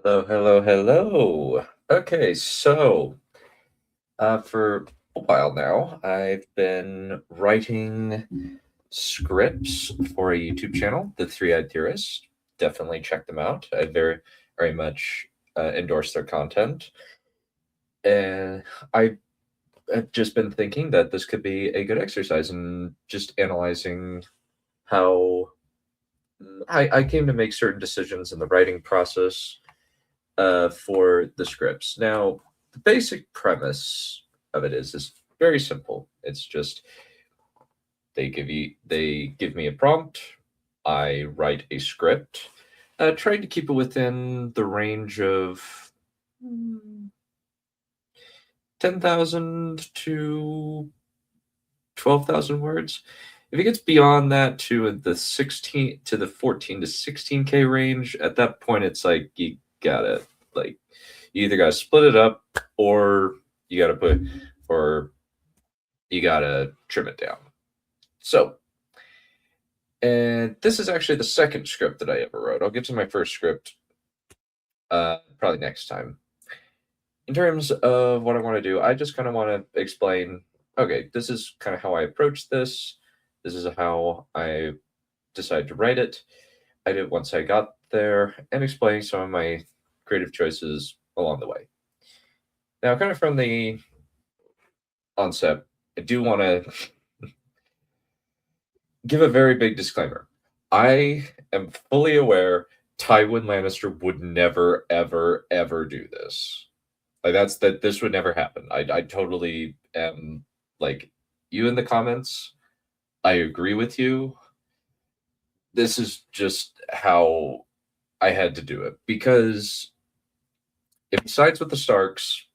Hello, hello, hello. Okay, so for a while now, I've been writing scripts for a YouTube channel, The Three-Eyed Theorist. Definitely check them out. I very much endorse their content. And I have just been thinking that this could be a good exercise in just analyzing how I came to make certain decisions in the writing process for the scripts. Now, the basic premise of it is very simple. It's just they give me a prompt, I write a script, trying to keep it within the range of 10,000 to 12,000 words. If it gets beyond that to the 14 to 16K range, at that point it's like you gotta like you either gotta split it up or you gotta put or you gotta trim it down. So, and this is actually the second script that I ever wrote. I'll get to my first script probably next time. In terms of what I want to do, I just kind of want to explain, okay, this is kind of how I approach this. This is how I decided to write it. I did once I got there and explain some of my creative choices along the way. Now, kind of from the onset, I do want to give a very big disclaimer. I am fully aware Tywin Lannister would never, ever, ever do this. Like that this would never happen. I totally am like you in the comments. I agree with you. This is just how I had to do it because if he sides with the Starks,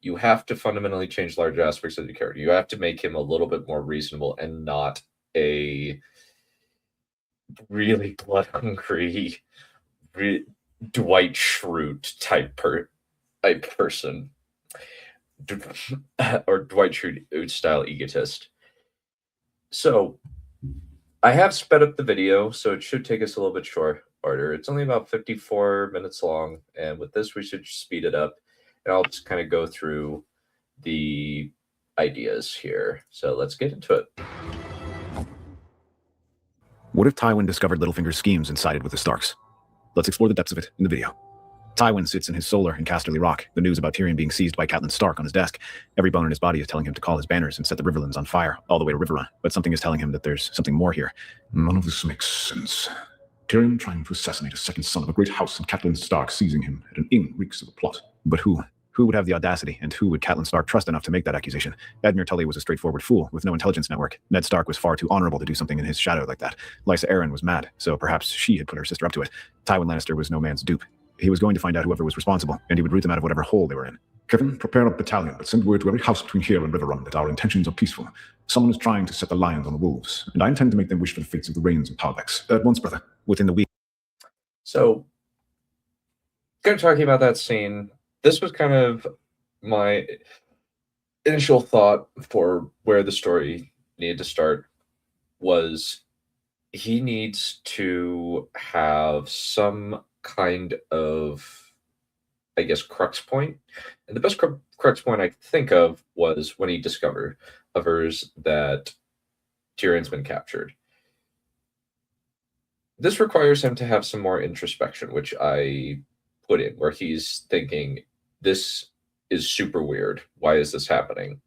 you have to fundamentally change large aspects of the character. You have to make him a little bit more reasonable and not a really blood hungry Dwight Schrute type person or Dwight Schrute style egotist. So I have sped up the video, so it should take us a little bit shorter. It's only about 54 minutes long, and with this, we should speed it up. And I'll just kind of go through the ideas here. So let's get into it. What if Tywin discovered Littlefinger's schemes and sided with the Starks? Let's explore the depths of it in the video. Tywin sits in his solar in Casterly Rock, the news about Tyrion being seized by Catelyn Stark on his desk. Every bone in his body is telling him to call his banners and set the Riverlands on fire, all the way to Riverrun. But something is telling him that there's something more here. None of this makes sense. Tyrion trying to assassinate a second son of a great house and Catelyn Stark seizing him at an inn reeks of a plot. But who? Who would have the audacity, and who would Catelyn Stark trust enough to make that accusation? Edmure Tully was a straightforward fool with no intelligence network. Ned Stark was far too honorable to do something in his shadow like that. Lysa Arryn was mad, so perhaps she had put her sister up to it. Tywin Lannister was no man's dupe. He was going to find out whoever was responsible, and he would root them out of whatever hole they were in. Kevin, prepare a battalion, but send word to every house between here and Riverrun that our intentions are peaceful. Someone is trying to set the lions on the wolves, and I intend to make them wish for the fates of the Rains and Tarbex. At once, brother. Within the week. So, kind of talking about that scene, this was kind of my initial thought for where the story needed to start was he needs to have some kind of, I guess, crux point. And the best crux point I could think of was when he discovers that Tyrion's been captured. This requires him to have some more introspection, which I put in, where he's thinking, this is super weird. Why is this happening?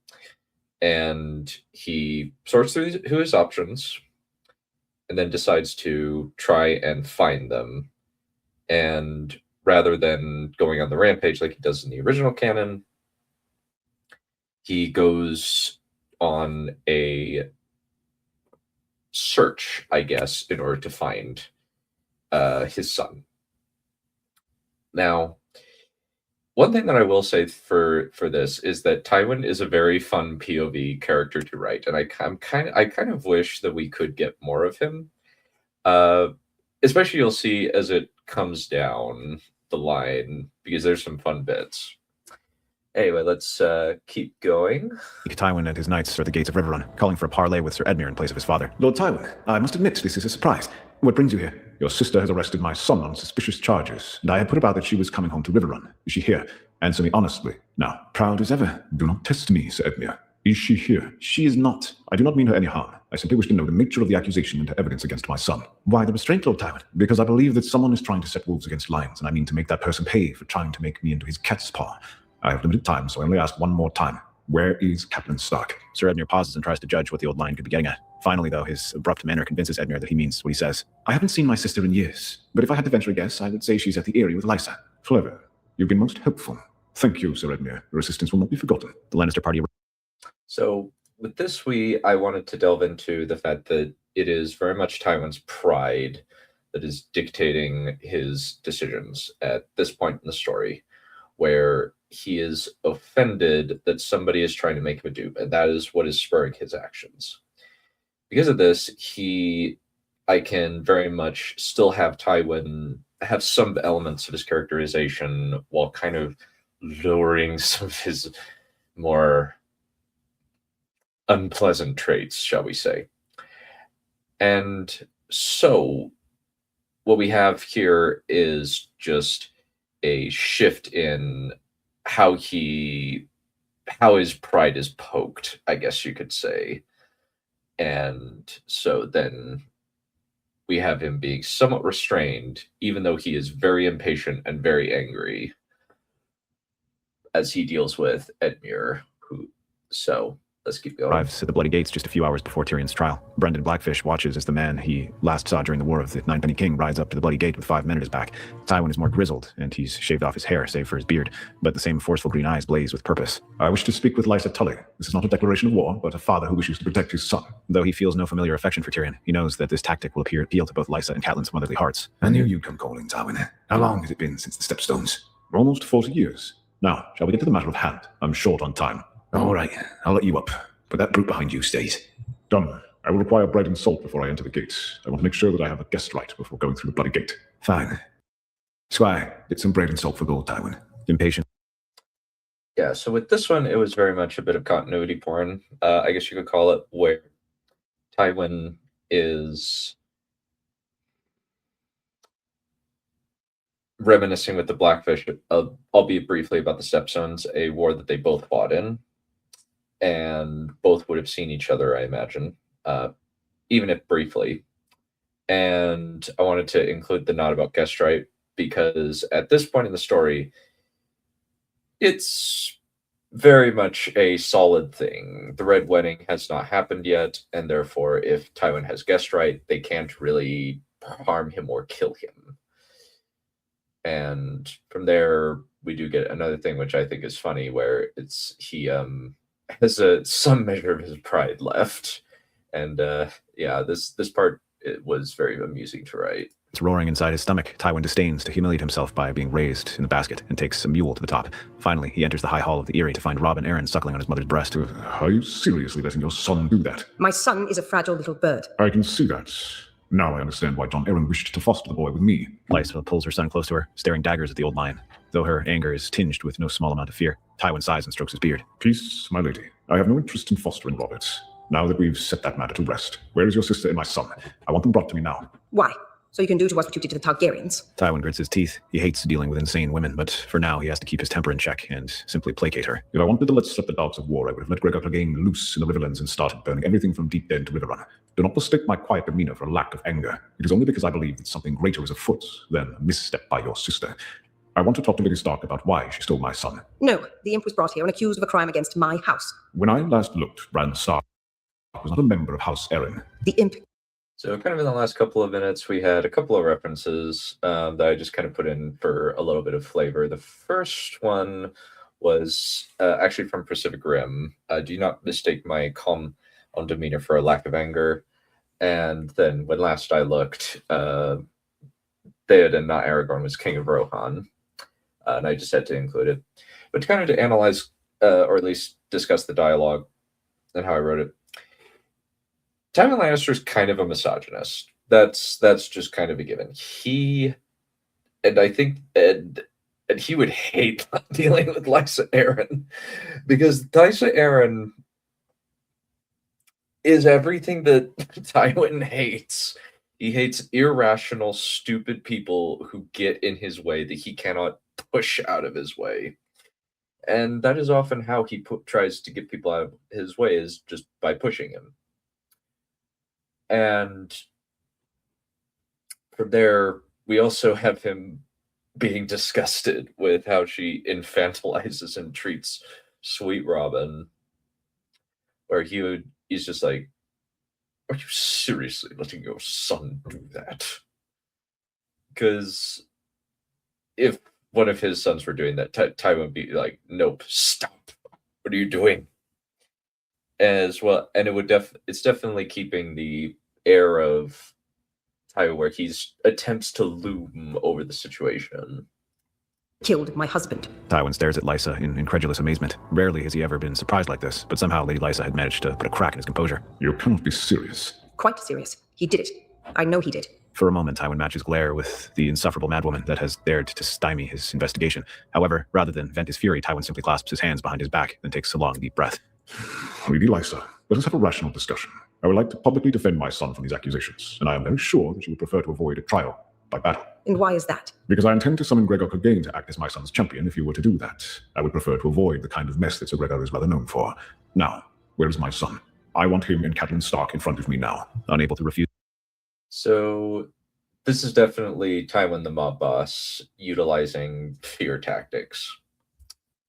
And he sorts through his options and then decides to try and find them. And rather than going on the rampage like he does in the original canon, he goes on a search, I guess, in order to find his son. Now, one thing that I will say for this is that Tywin is a very fun POV character to write, and I kind of wish that we could get more of him. Especially you'll see as it comes down the line, because there's some fun bits. Anyway, let's keep going. Tywin and his knights are at the gates of Riverrun, calling for a parley with Sir Edmure in place of his father. Lord Tywin, I must admit this is a surprise. What brings you here? your sister has arrested my son on suspicious charges, and I have put about that she was coming home to Riverrun. Is she here? Answer me honestly. Now, proud as ever, do not test me, Sir Edmure. Is she here? She is not. I do not mean her any harm. I simply wish to know the nature of the accusation and her evidence against my son. Why the restraint, Lord Tywin? Because I believe that someone is trying to set wolves against lions, and I mean to make that person pay for trying to make me into his cat's paw. I have limited time, so I only ask one more time. Where is Captain Stark? Sir Edmure pauses and tries to judge what the old lion could be getting at. Finally, though, his abrupt manner convinces Edmure that he means what he says. I haven't seen my sister in years, but if I had to venture a guess, I would say she's at the Eyrie with Lysa. Clever. You've been most helpful. Thank you, Sir Edmure. Your assistance will not be forgotten. The Lannister party... So with this, I wanted to delve into the fact that it is very much Tywin's pride that is dictating his decisions at this point in the story, where he is offended that somebody is trying to make him a dupe, and that is what is spurring his actions. Because of this, I can very much still have Tywin have some elements of his characterization while kind of lowering some of his more unpleasant traits, shall we say. And so what we have here is just a shift in how his pride is poked, I guess you could say. And so then we have him being somewhat restrained, even though he is very impatient and very angry as he deals with Edmure. So let's keep going. Arrives at the Bloody Gates just a few hours before Tyrion's trial. Brendan Blackfish watches as the man he last saw during the War of the Ninepenny King rides up to the Bloody Gate with 5 men at his back. Tywin is more grizzled, and he's shaved off his hair, save for his beard, but the same forceful green eyes blaze with purpose. I wish to speak with Lysa Tully. This is not a declaration of war, but a father who wishes to protect his son. Though he feels no familiar affection for Tyrion, he knows that this tactic will appeal to both Lysa and Catelyn's motherly hearts. I knew you'd come calling, Tywin. How long has it been since the Stepstones? For almost 40 years. Now, shall we get to the matter at hand? I'm short on time. All right, I'll let you up. But that brute behind you stays. Done. I will require bread and salt before I enter the gates. I want to make sure that I have a guest right before going through the Bloody Gate. Fine. Squire, get some bread and salt for gold, Tywin. Impatient. Yeah, so with this one, it was very much a bit of continuity porn, I guess you could call it, where Tywin is reminiscing with the Blackfish, albeit briefly, about the Stepstones, a war that they both fought in. And both would have seen each other, I imagine, even if briefly. And I wanted to include the nod about guest right, because at this point in the story, it's very much a solid thing. The Red Wedding has not happened yet, and therefore, if Tywin has guest right, they can't really harm him or kill him. And from there, we do get another thing, which I think is funny, where he has some measure of his pride left, and yeah, this part, it was very amusing to write. It's roaring inside his stomach. Tywin disdains to humiliate himself by being raised in the basket and takes a mule to the top. Finally, he enters the high hall of the Eyrie to find Robb and Arryn suckling on his mother's breast. Are you seriously letting your son do that? My son is a fragile little bird. I can see that. Now I understand why John Arryn wished to foster the boy with me. Lysa pulls her son close to her, staring daggers at the old lion. Though her anger is tinged with no small amount of fear, Tywin sighs and strokes his beard. Peace, my lady. I have no interest in fostering Robert. Now that we've set that matter to rest, where is your sister and my son? I want them brought to me now. Why? So you can do to us what you did to the Targaryens? Tywin grits his teeth. He hates dealing with insane women, but for now he has to keep his temper in check and simply placate her. If I wanted to let slip the dogs of war, I would have let Gregor Clegane loose in the Riverlands and started burning everything from Deep Dead to Riverrun. Do not mistake my quiet demeanor for a lack of anger. It is only because I believe that something greater is afoot than a misstep by your sister. I want to talk to Lady Stark about why she stole my son. No, the imp was brought here and accused of a crime against my house. When I last looked, Bran Stark was not a member of House Arryn. The imp... So kind of in the last couple of minutes, we had a couple of references that I just kind of put in for a little bit of flavor. The first one was actually from Pacific Rim. Do not mistake my calm on demeanor for a lack of anger. And then when last I looked, Theoden, not Aragorn, was King of Rohan. And I just had to include it. But to kind of to analyze, or at least discuss the dialogue and how I wrote it, Tywin Lannister is kind of a misogynist. That's just kind of a given. He would hate dealing with Lysa Arryn, because Lysa Arryn is everything that Tywin hates. He hates irrational, stupid people who get in his way that he cannot push out of his way. And that is often how he tries to get people out of his way, is just by pushing him. And from there, we also have him being disgusted with how she infantilizes and treats Sweet Robin, where he's just like, are you seriously letting your son do that? Because if one of his sons were doing that, Tywin would be like, nope, stop. What are you doing? As well, and it's definitely keeping the air of Tywin where he's attempts to loom over the situation. Killed my husband. Tywin stares at Lysa in incredulous amazement. Rarely has he ever been surprised like this, but somehow Lady Lysa had managed to put a crack in his composure. You cannot be serious. Quite serious. He did it. I know he did. For a moment, Tywin matches glare with the insufferable madwoman that has dared to stymie his investigation. However, rather than vent his fury, Tywin simply clasps his hands behind his back and takes a long, deep breath. Lady Lysa, let us have a rational discussion. I would like to publicly defend my son from these accusations, and I am very sure that you would prefer to avoid a trial by battle. And why is that? Because I intend to summon Gregor Clegane to act as my son's champion if you were to do that. I would prefer to avoid the kind of mess that Sir Gregor is rather known for. Now, where is my son? I want him and Catelyn Stark in front of me now. Unable to refuse. So this is definitely Tywin the mob boss utilizing fear tactics.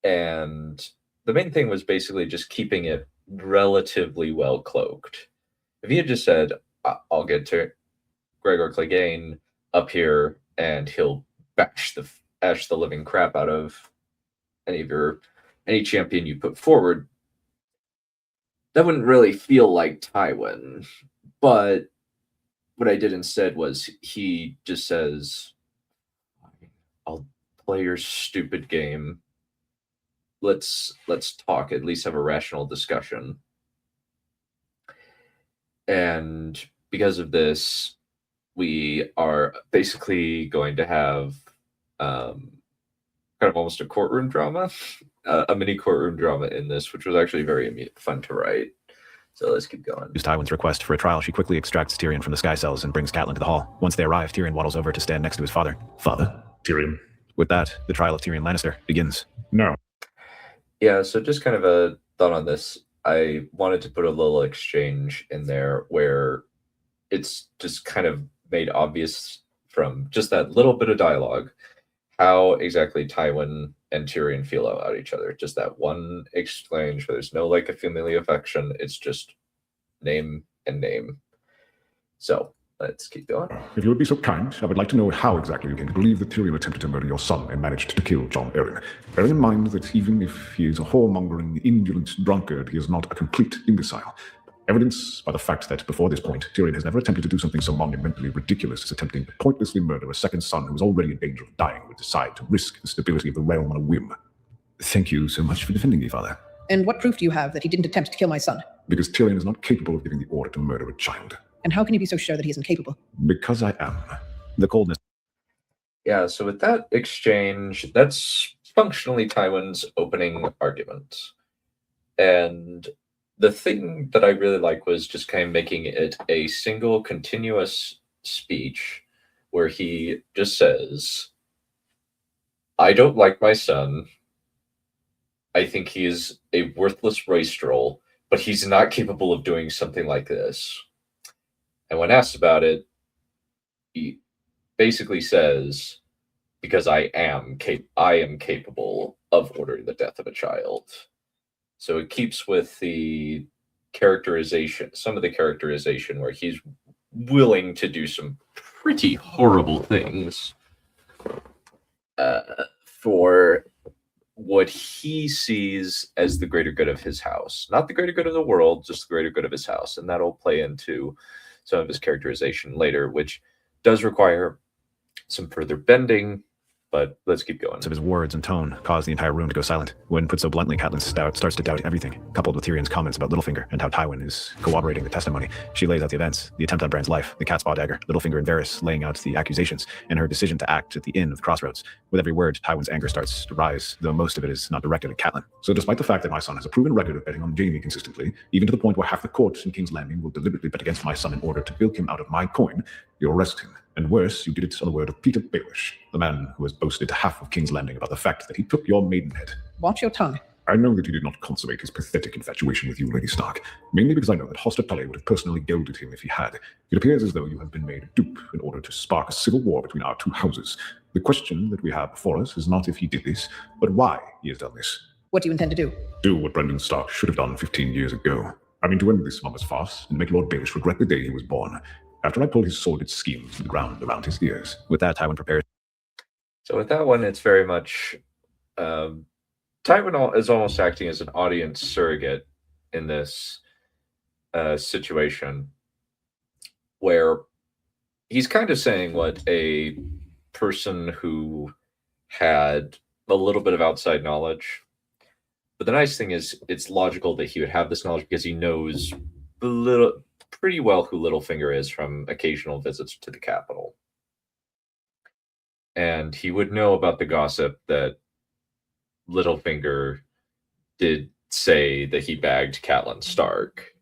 And the main thing was basically just keeping it relatively well cloaked. If he had just said, I'll get to Gregor Clegane up here and he'll bash the living crap out of any champion you put forward, that wouldn't really feel like Tywin. But what I did instead was he just says, I'll play your stupid game. Let's talk, at least have a rational discussion. And because of this, we are basically going to have kind of almost a courtroom drama, a mini courtroom drama in this, which was actually very fun to write. So let's keep going. Tywin's request for a trial, she quickly extracts Tyrion from the sky cells and brings Catelyn to the hall. Once they arrive, Tyrion waddles over to stand next to his father. Father? Tyrion. With that, the trial of Tyrion Lannister begins. No. Yeah, so just kind of a thought on this. I wanted to put a little exchange in there where it's just kind of made obvious from just that little bit of dialogue how exactly Tywin and Tyrion feel about each other. Just that one exchange where there's no like a familial affection. It's just name and name. So let's keep going. If you would be so kind, I would like to know how exactly you came to believe that Tyrion attempted to murder your son and managed to kill Jon Arryn. Bearing in mind that even if he is a whoremongering, indolent drunkard, he is not a complete imbecile. Evidenced by the fact that before this point, Tyrion has never attempted to do something so monumentally ridiculous as attempting to pointlessly murder a second son who was already in danger of dying would decide to risk the stability of the realm on a whim. Thank you so much for defending me, father. And what proof do you have that he didn't attempt to kill my son? Because Tyrion is not capable of giving the order to murder a child. And how can you be so sure that he isn't capable? Because I am. The coldness. Yeah, so with that exchange, that's functionally Tywin's opening argument. And the thing that I really like was just kind of making it a single continuous speech where he just says, I don't like my son. I think he is a worthless wastrel, but he's not capable of doing something like this. And when asked about it, he basically says, because I am capable of ordering the death of a child. So it keeps with the characterization, some of the characterization where he's willing to do some pretty horrible things for what he sees as the greater good of his house. Not the greater good of the world, just the greater good of his house. And that'll play into some of his characterization later, which does require some further bending But let's keep going. of his words and tone caused the entire room to go silent. When put so bluntly, Catelyn starts to doubt everything, coupled with Tyrion's comments about Littlefinger and how Tywin is corroborating the testimony. She lays out the events, the attempt on Bran's life, the cat's paw dagger, Littlefinger and Varys laying out the accusations, and her decision to act at the inn of the crossroads. With every word, Tywin's anger starts to rise, though most of it is not directed at Catelyn. So despite the fact that my son has a proven record of betting on Jaime consistently, even to the point where half the court in King's Landing will deliberately bet against my son in order to bilk him out of my coin, you arrest him. And worse, you did it on the word of Peter Baelish, the man who has boasted to half of King's Landing about the fact that he took your maidenhead. Watch your tongue. I know that he did not consummate his pathetic infatuation with you, Lady Stark, mainly because I know that Hoster Tully would have personally gelded him if he had. It appears as though you have been made a dupe in order to spark a civil war between our two houses. The question that we have before us is not if he did this, but why he has done this. What do you intend to do? Do what Brendan Stark should have done 15 years ago. I mean, to end this mama's farce and make Lord Baelish regret the day he was born. After I pull his sordid schemes to the ground around his ears. With that, Tywin prepares. So with that one, it's very much Tywin is almost acting as an audience surrogate in this situation, where he's kind of saying what a person who had a little bit of outside knowledge. But the nice thing is, it's logical that he would have this knowledge because he knows pretty well who Littlefinger is from occasional visits to the capital. And he would know about the gossip that Littlefinger did say that he bagged Catelyn Stark,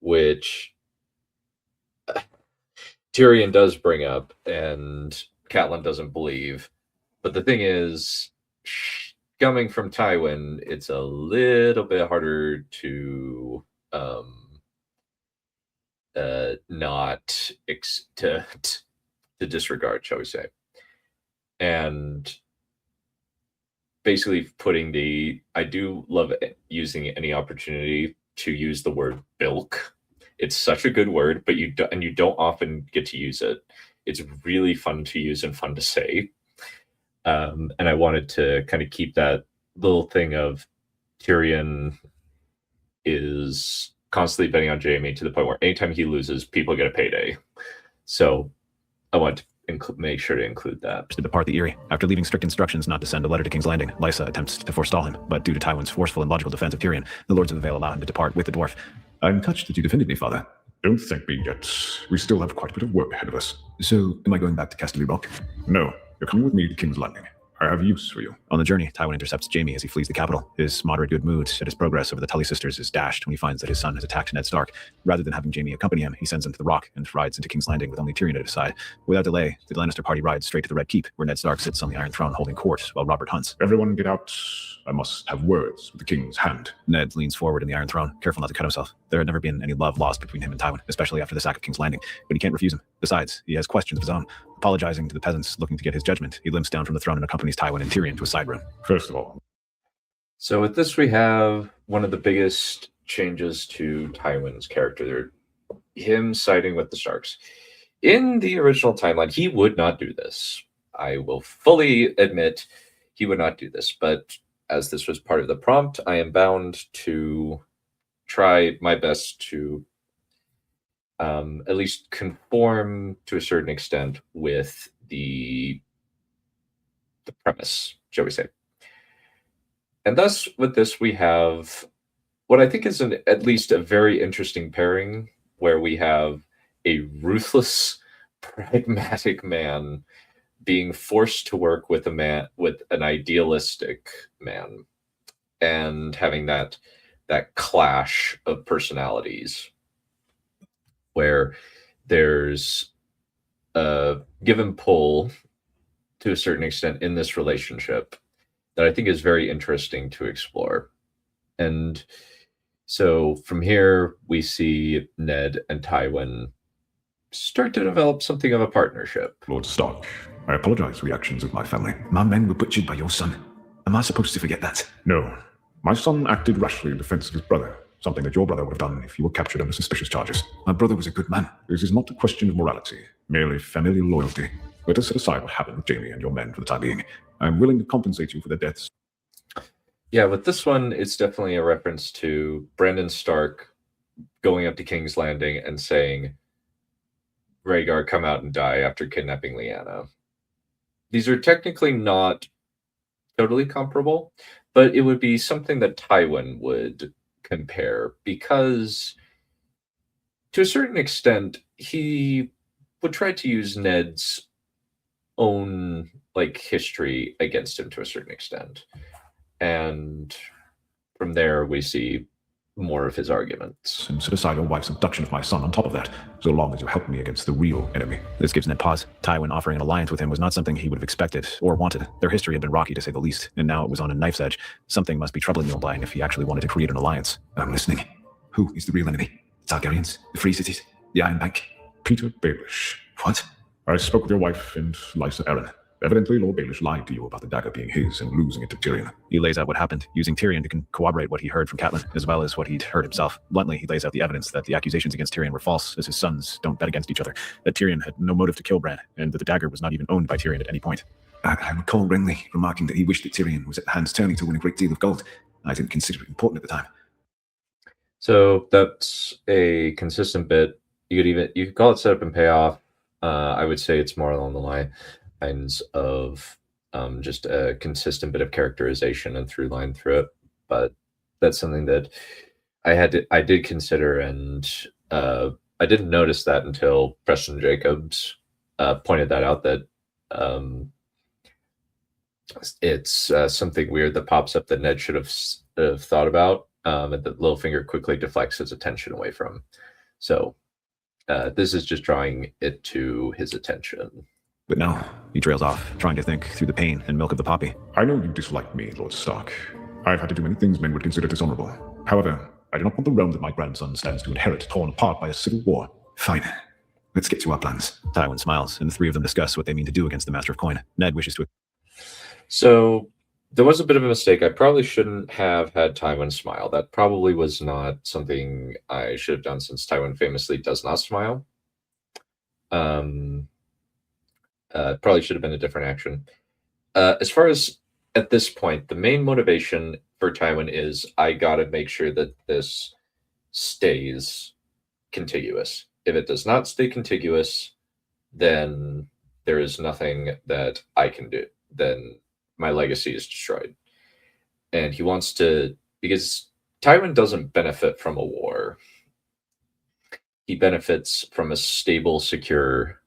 which Tyrion does bring up and Catelyn doesn't believe. But the thing is, coming from Tywin, it's a little bit harder to to disregard, shall we say. And basically I do love using any opportunity to use the word bilk. It's such a good word, but you don't often get to use it. It's really fun to use and fun to say. And I wanted to kind of keep that little thing of Tyrion is constantly betting on Jaime to the point where anytime he loses, people get a payday. So I want to make sure to include that. To depart the Eyrie. After leaving strict instructions not to send a letter to King's Landing, Lysa attempts to forestall him, but due to Tywin's forceful and logical defense of Tyrion, the Lords of the Vale allow him to depart with the dwarf. I'm touched that you defended me, Father. Don't thank me yet. We still have quite a bit of work ahead of us. So, am I going back to Casterly Rock? No, you're coming with me to King's Landing. I have use for you. On the journey, Tywin intercepts Jaime as he flees the capital. His moderate good mood at his progress over the Tully sisters is dashed when he finds that his son has attacked Ned Stark. Rather than having Jaime accompany him, he sends him to the Rock and rides into King's Landing with only Tyrion at his side. Without delay, the Lannister party rides straight to the Red Keep, where Ned Stark sits on the Iron Throne holding court while Robert hunts. Everyone get out. I must have words with the King's hand. Ned leans forward in the Iron Throne, careful not to cut himself. There had never been any love lost between him and Tywin, especially after the sack of King's Landing, but he can't refuse him. Besides, he has questions of his own. Apologizing to the peasants looking to get his judgment, he limps down from the throne and accompanies Tywin and Tyrion to a side room. First of all, so with this, we have one of the biggest changes to Tywin's character, him siding with the Starks. In the original timeline, he would not do this. I will fully admit he would not do this, but as this was part of the prompt, I am bound to try my best to at least conform to a certain extent with the premise, shall we say. And thus, with this, we have what I think is at least a very interesting pairing, where we have a ruthless, pragmatic man being forced to work with an idealistic man, and having that clash of personalities, where there's a give and pull to a certain extent in this relationship that I think is very interesting to explore. And so from here, we see Ned and Tywin start to develop something of a partnership. Lord Stark, I apologize for the actions of my family. My men were butchered by your son. Am I supposed to forget that? No. My son acted rashly in defense of his brother, something that your brother would have done if you were captured under suspicious charges. My brother was a good man. This is not a question of morality, merely familial loyalty. Let us set aside what happened with Jaime and your men for the time being. I'm willing to compensate you for their deaths. Yeah, with this one, it's definitely a reference to Brandon Stark going up to King's Landing and saying, Rhaegar, come out and die, after kidnapping Lyanna. these are technically not totally comparable, but it would be something that Tywin would compare because, to a certain extent, he would try to use Ned's own history against him to a certain extent, and from there we see more of his arguments. And set aside your wife's abduction of my son on top of that, so long as you help me against the real enemy. This gives Ned pause. Tywin offering an alliance with him was not something he would have expected or wanted. Their history had been rocky, to say the least, and now it was on a knife's edge. Something must be troubling Mule if he actually wanted to create an alliance. I'm listening. Who is the real enemy? Targaryens? The Free Cities? The Iron Bank? Peter Baelish. What? I spoke with your wife and Lysa Arryn. Evidently, Lord Baelish lied to you about the dagger being his and losing it to Tyrion. He lays out what happened, using Tyrion to corroborate what he heard from Catelyn, as well as what he'd heard himself. Bluntly, he lays out the evidence that the accusations against Tyrion were false, as his sons don't bet against each other, that Tyrion had no motive to kill Bran, and that the dagger was not even owned by Tyrion at any point. I recall Renly remarking that he wished that Tyrion was at hands turning to win a great deal of gold. I didn't consider it important at the time. So that's a consistent bit. You could call it setup and payoff. I would say it's more along the lines of just a consistent bit of characterization and through line through it. But that's something that I did consider, and I didn't notice that until Preston Jacobs pointed that out, that it's something weird that pops up that Ned should have thought about, and that Littlefinger quickly deflects his attention away from. So this is just drawing it to his attention. But no, he trails off, trying to think through the pain and milk of the poppy. I know you dislike me, Lord Stark. I've had to do many things men would consider dishonorable. However, I do not want the realm that my grandson stands to inherit torn apart by a civil war. Fine. Let's get to our plans. Tywin smiles, and the three of them discuss what they mean to do against the Master of Coin. Ned wishes to... So there was a bit of a mistake. I probably shouldn't have had Tywin smile. That probably was not something I should have done, since Tywin famously does not smile. Probably should have been a different action. As far as at this point, the main motivation for Tywin is, I gotta make sure that this stays contiguous. If it does not stay contiguous, then there is nothing that I can do. Then my legacy is destroyed. And he wants to, because Tywin doesn't benefit from a war. He benefits from a stable, secure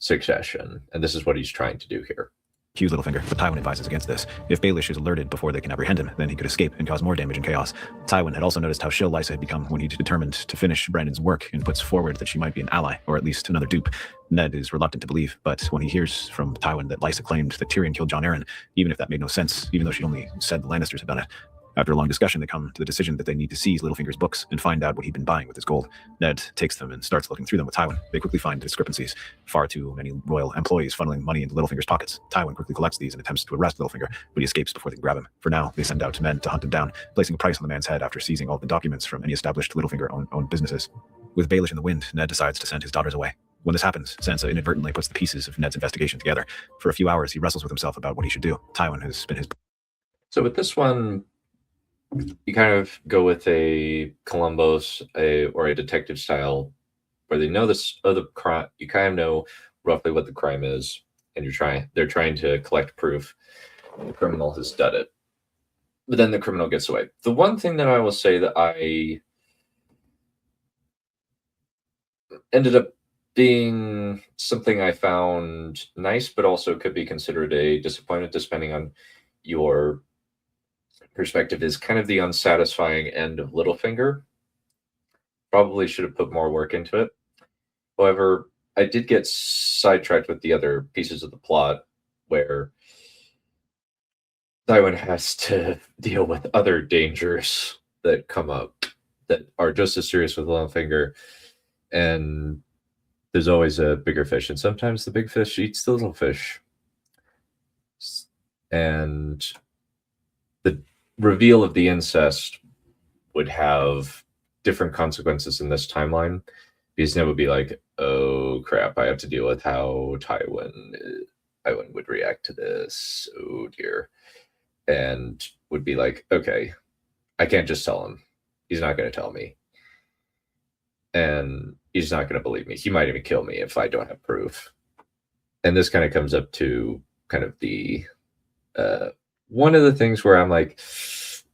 succession, and this is what he's trying to do here. Cues Littlefinger, but Tywin advises against this. If Baelish is alerted before they can apprehend him, then he could escape and cause more damage and chaos. Tywin had also noticed how shill Lysa had become when he determined to finish Brandon's work, and puts forward that she might be an ally, or at least another dupe. Ned is reluctant to believe, but when he hears from Tywin that Lysa claimed that Tyrion killed Jon Arryn, even if that made no sense, even though she only said the Lannisters had done it. After a long discussion, they come to the decision that they need to seize Littlefinger's books and find out what he'd been buying with his gold. Ned takes them and starts looking through them with Tywin. They quickly find discrepancies. Far too many royal employees funneling money into Littlefinger's pockets. Tywin quickly collects these and attempts to arrest Littlefinger, but he escapes before they can grab him. For now, they send out men to hunt him down, placing a price on the man's head after seizing all the documents from any established Littlefinger-owned businesses. With Baelish in the wind, Ned decides to send his daughters away. When this happens, Sansa inadvertently puts the pieces of Ned's investigation together. For a few hours, he wrestles with himself about what he should do. Tywin has been his... So with this one, you kind of go with a Columbus or a detective style, where they know this other crime. You kind of know roughly what the crime is, and they're trying to collect proof the criminal has done it. But then the criminal gets away. The one thing that I will say that I ended up being something I found nice, but also could be considered a disappointment, depending on your perspective, is kind of the unsatisfying end of Littlefinger. Probably should have put more work into it. However, I did get sidetracked with the other pieces of the plot, where Tywin has to deal with other dangers that come up that are just as serious with Littlefinger, and there's always a bigger fish, and sometimes the big fish eats the little fish. And the reveal of the incest would have different consequences in this timeline, because Ned would be like, oh crap, I have to deal with how Tywin would react to this. Oh dear. And would be like, okay, I can't just tell him. He's not going to tell me. And he's not going to believe me. He might even kill me if I don't have proof. And this kind of comes up to kind of the one of the things where I'm like,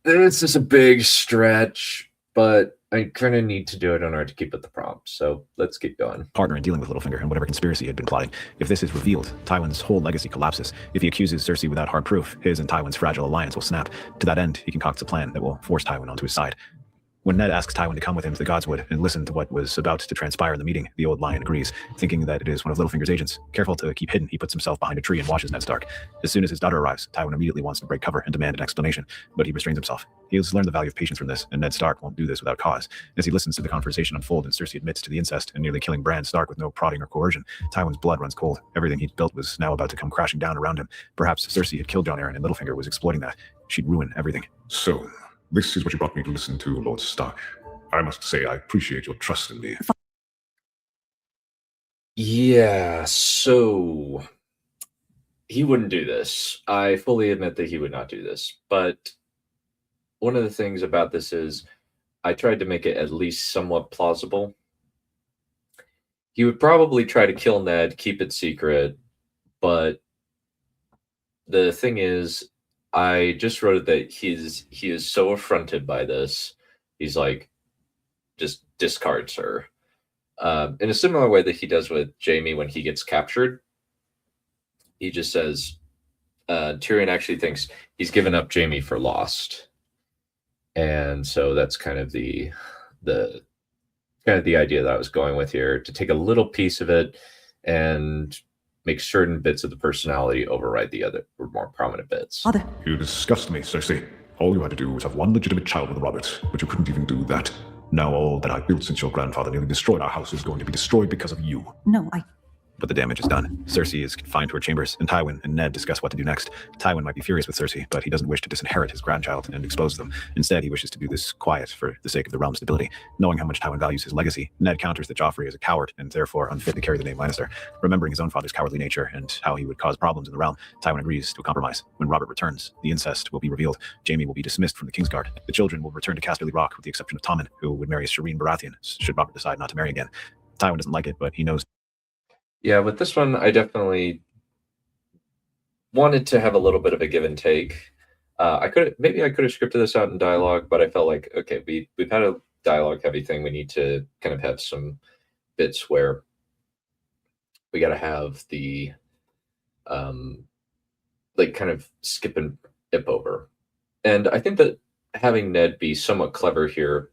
this is a big stretch, but I kind of need to do it in order to keep with the prompt. So let's keep going. Partner in dealing with Littlefinger and whatever conspiracy he had been plotting. If this is revealed, Tywin's whole legacy collapses. If he accuses Cersei without hard proof, his and Tywin's fragile alliance will snap. To that end, he concocts a plan that will force Tywin onto his side. When Ned asks Tywin to come with him to the Godswood and listen to what was about to transpire in the meeting, the old lion agrees, thinking that it is one of Littlefinger's agents. Careful to keep hidden, he puts himself behind a tree and watches Ned Stark. As soon as his daughter arrives, Tywin immediately wants to break cover and demand an explanation, but he restrains himself. He has learned the value of patience from this, and Ned Stark won't do this without cause. As he listens to the conversation unfold and Cersei admits to the incest and nearly killing Bran Stark with no prodding or coercion, Tywin's blood runs cold. Everything he'd built was now about to come crashing down around him. Perhaps Cersei had killed Jon Arryn and Littlefinger was exploiting that. She'd ruin everything. So, this is what you brought me to listen to, Lord Stark. I must say I appreciate your trust in me. Yeah, so he wouldn't do this. I fully admit that he would not do this. But one of the things about this is I tried to make it at least somewhat plausible. He would probably try to kill Ned, keep it secret, but the thing is, I just wrote it that he is so affronted by this. He's like, just discards her. In a similar way that he does with Jaime when he gets captured. He just says, Tyrion actually thinks he's given up Jaime for lost. And so that's kind of the idea that I was going with here, to take a little piece of it and make certain bits of the personality override the other or more prominent bits. Father. You disgust me, Cersei. All you had to do was have one legitimate child with Robert, but you couldn't even do that. Now all that I built since your grandfather nearly destroyed our house is going to be destroyed because of you. No, But the damage is done. Cersei is confined to her chambers, and Tywin and Ned discuss what to do next. Tywin might be furious with Cersei, but he doesn't wish to disinherit his grandchild and expose them. Instead, he wishes to do this quiet for the sake of the realm's stability. Knowing how much Tywin values his legacy, Ned counters that Joffrey is a coward and therefore unfit to carry the name Lannister. Remembering his own father's cowardly nature and how he would cause problems in the realm, Tywin agrees to a compromise. When Robert returns, the incest will be revealed. Jaime will be dismissed from the Kingsguard. The children will return to Casterly Rock with the exception of Tommen, who would marry Shireen Baratheon should Robert decide not to marry again. Tywin doesn't like it, but he knows. Yeah, with this one, I definitely wanted to have a little bit of a give and take. I could have scripted this out in dialogue, but I felt like, okay, we've had a dialogue heavy thing. We need to kind of have some bits where we got to have the like kind of skip and dip over. And I think that having Ned be somewhat clever here,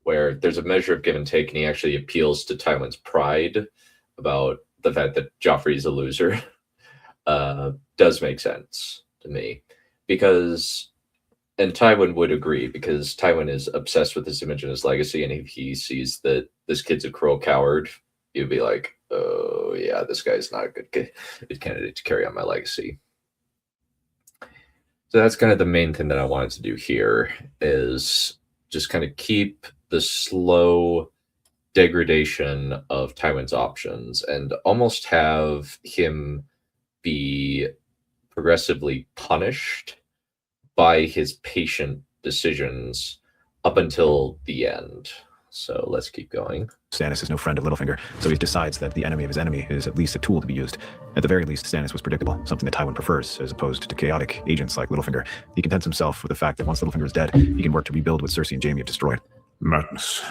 where there's a measure of give and take, and he actually appeals to Tywin's pride about the fact that Joffrey's a loser, does make sense to me. Because, and Tywin would agree, because Tywin is obsessed with his image and his legacy, and if he sees that this kid's a cruel coward, he'd be like, oh yeah, this guy's not a good candidate to carry on my legacy. So that's kind of the main thing that I wanted to do here, is just kind of keep the slow degradation of Tywin's options and almost have him be progressively punished by his patient decisions up until the end. So let's keep going. Stannis is no friend of Littlefinger, so he decides that the enemy of his enemy is at least a tool to be used. At the very least, Stannis was predictable, something that Tywin prefers, as opposed to chaotic agents like Littlefinger. He contents himself with the fact that once Littlefinger is dead, he can work to rebuild what Cersei and Jaime have destroyed. Madness.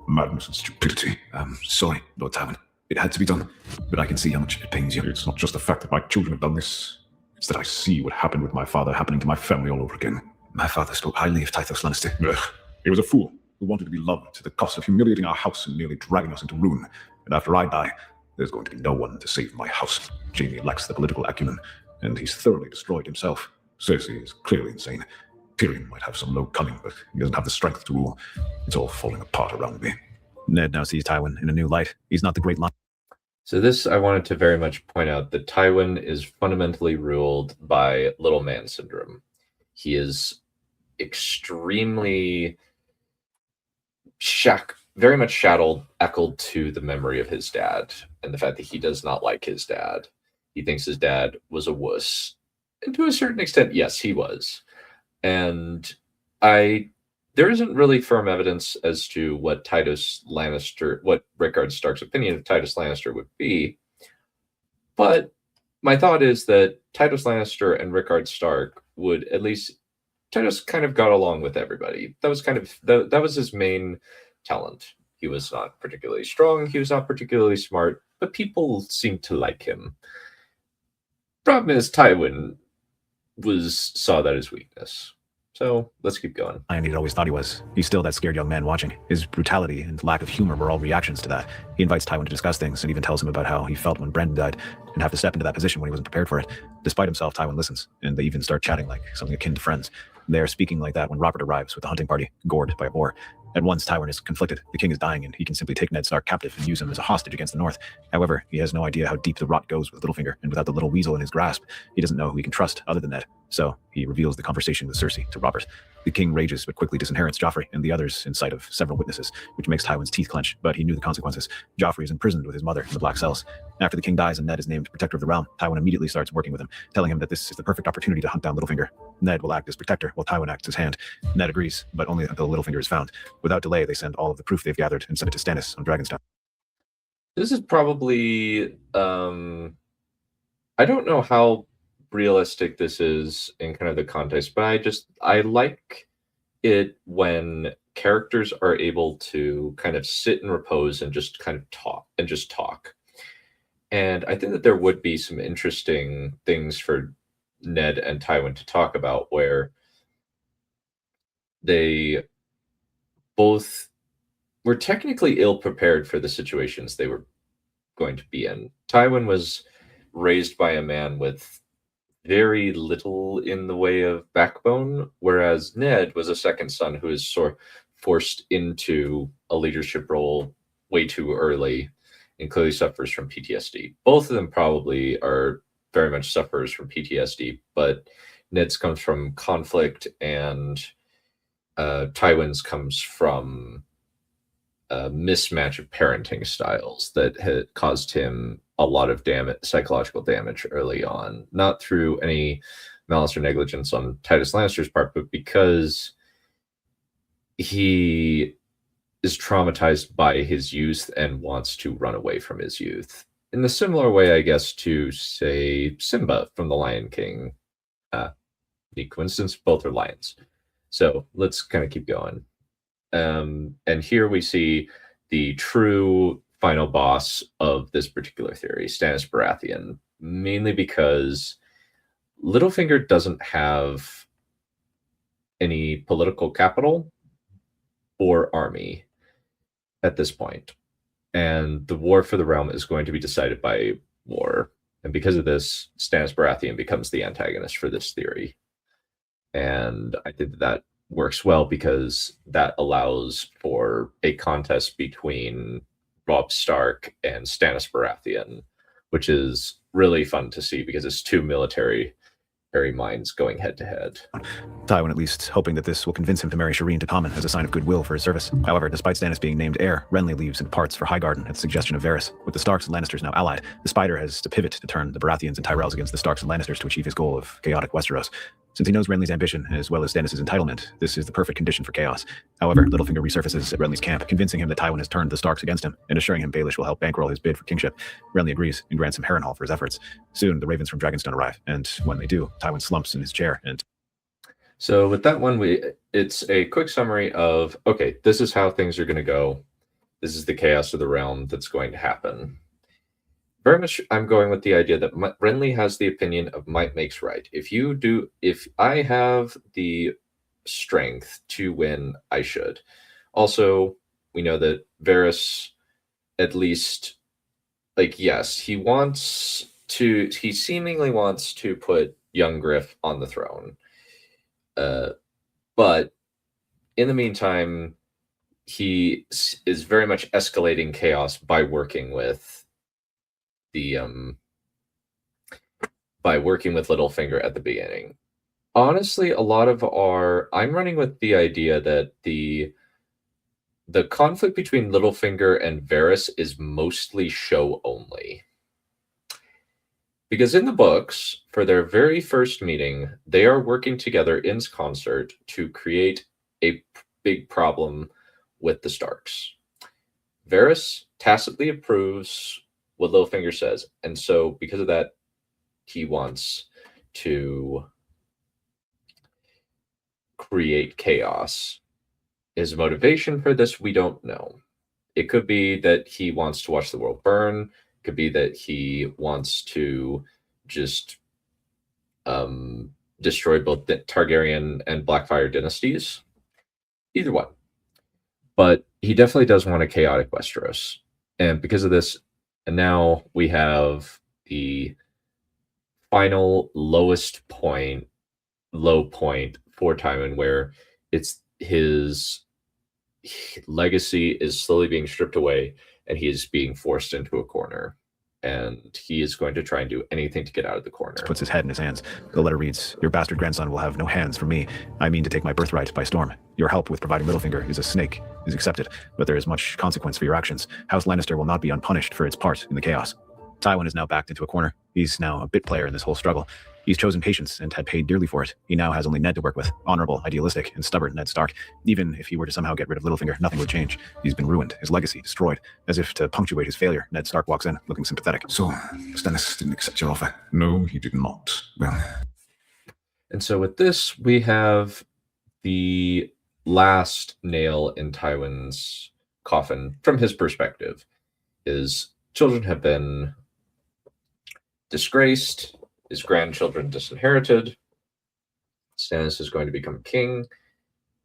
Madness and stupidity. I'm sorry, Lord Tywin. It had to be done, but I can see how much it pains you. It's not just the fact that my children have done this. It's that I see what happened with my father happening to my family all over again. My father spoke highly of Tythos Lannister. Ugh. He was a fool who wanted to be loved to the cost of humiliating our house and nearly dragging us into ruin. And after I die, there's going to be no one to save my house. Jaime lacks the political acumen, and he's thoroughly destroyed himself. Cersei is clearly insane. Tyrion might have some low cunning, but he doesn't have the strength to rule. It's all falling apart around me. Ned now sees Tywin in a new light. He's not the great lion. So this, I wanted to very much point out that Tywin is fundamentally ruled by little man syndrome. He is extremely very much shackled to the memory of his dad and the fact that he does not like his dad. He thinks his dad was a wuss. And to a certain extent, yes, he was. And there isn't really firm evidence as to what Rickard Stark's opinion of Titus Lannister would be. But my thought is that Tywin Lannister and Rickard Stark would at least Tywin kind of got along with everybody. That was kind of that was his main talent. He was not particularly strong. He was not particularly smart, but people seemed to like him. Problem is, Tywin saw that as weakness. So let's keep going. And he'd always thought he was. He's still that scared young man watching. His brutality and lack of humor were all reactions to that. He invites Tywin to discuss things and even tells him about how he felt when Brendan died and have to step into that position when he wasn't prepared for it. Despite himself, Tywin listens, and they even start chatting like something akin to friends. They are speaking like that when Robert arrives with the hunting party, gored by a boar. At once, Tywin is conflicted. The king is dying, and he can simply take Ned Stark captive and use him as a hostage against the North. However, he has no idea how deep the rot goes with Littlefinger, and without the little weasel in his grasp, he doesn't know who he can trust other than Ned. So he reveals the conversation with Cersei to Robert. The king rages, but quickly disinherits Joffrey and the others in sight of several witnesses, which makes Tywin's teeth clench, but he knew the consequences. Joffrey is imprisoned with his mother in the Black Cells. After the king dies and Ned is named Protector of the Realm, Tywin immediately starts working with him, telling him that this is the perfect opportunity to hunt down Littlefinger. Ned will act as protector, while Tywin acts as hand. Ned agrees, but only until Littlefinger is found. Without delay, they send all of the proof they've gathered and send it to Stannis on Dragonstone. This is probably I don't know how realistic this is in kind of the context, but I like it when characters are able to kind of sit and repose and just kind of talk. And I think that there would be some interesting things for Ned and Tywin to talk about where they both were technically ill prepared for the situations they were going to be in. Tywin was raised by a man with very little in the way of backbone, whereas Ned was a second son who is sort of forced into a leadership role way too early and clearly suffers from PTSD. Both of them probably are very much sufferers from PTSD, but Ned's comes from conflict and Tywin's comes from a mismatch of parenting styles that had caused him a lot of psychological damage early on, not through any malice or negligence on Tywin Lannister's part, but because he is traumatized by his youth and wants to run away from his youth. In a similar way, I guess, to, say, Simba from The Lion King. The coincidence, both are lions. So let's kind of keep going. And here we see the true final boss of this particular theory, Stannis Baratheon, mainly because Littlefinger doesn't have any political capital or army at this point. And the war for the realm is going to be decided by war. And because of this, Stannis Baratheon becomes the antagonist for this theory. And I think that works well because that allows for a contest between Robb Stark and Stannis Baratheon, which is really fun to see because it's two military minds going head to head. Tywin at least hoping that this will convince him to marry Shireen to Tommen as a sign of goodwill for his service. However, despite Stannis being named heir, Renly leaves and departs for Highgarden at the suggestion of Varys. With the Starks and Lannisters now allied, the Spider has to pivot to turn the Baratheons and Tyrells against the Starks and Lannisters to achieve his goal of chaotic Westeros. Since he knows Renly's ambition as well as Stannis' entitlement, this is the perfect condition for chaos. However, Littlefinger resurfaces at Renly's camp, convincing him that Tywin has turned the Starks against him and assuring him Baelish will help bankroll his bid for kingship. Renly agrees and grants him Harrenhal for his efforts. Soon, the Ravens from Dragonstone arrive, and when they do, Tywin slumps in his chair and... So with that one, it's a quick summary of, okay, this is how things are going to go. This is the chaos of the realm that's going to happen. Very much I'm going with the idea that Renly has the opinion of might makes right. If I have the strength to win, I should. Also, we know that Varys, at least, yes, he seemingly wants to put young Griff on the throne. But in the meantime, he is very much escalating chaos by working with Littlefinger at the beginning. Honestly, I'm running with the idea that the conflict between Littlefinger and Varys is mostly show only. Because in the books, for their very first meeting, they are working together in concert to create a big problem with the Starks. Varys tacitly approves what Littlefinger says, and so because of that, he wants to create chaos. His motivation for this, we don't know. It could be that he wants to watch the world burn. It could be that he wants to just destroy both the Targaryen and Blackfire dynasties. Either one. But he definitely does want a chaotic Westeros. And because of this, and now we have the final low point for Tywin, where it's his legacy is slowly being stripped away and he is being forced into a corner. And he is going to try and do anything to get out of the corner. Puts his head in his hands. The letter reads, "Your bastard grandson will have no hands from me. I mean to take my birthright by storm. Your help with providing Littlefinger is a snake, is accepted, but there is much consequence for your actions. House Lannister will not be unpunished for its part in the chaos." Tywin is now backed into a corner. He's now a bit player in this whole struggle. He's chosen patience and had paid dearly for it. He now has only Ned to work with. Honorable, idealistic, and stubborn Ned Stark. Even if he were to somehow get rid of Littlefinger, nothing would change. He's been ruined, his legacy destroyed. As if to punctuate his failure, Ned Stark walks in, looking sympathetic. So, Stannis didn't accept your offer? No, he did not. Well... And so with this, we have the last nail in Tywin's coffin, from his perspective. His children have been disgraced, his grandchildren disinherited, Stannis is going to become king,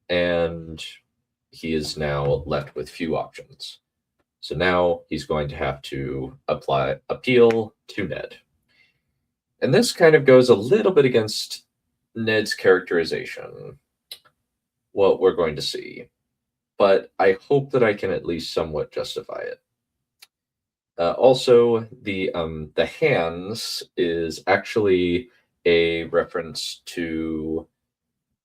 and he is now left with few options. So now he's going to have to appeal to Ned. And this kind of goes a little bit against Ned's characterization, what we're going to see. But I hope that I can at least somewhat justify it. Also, the hands is actually a reference to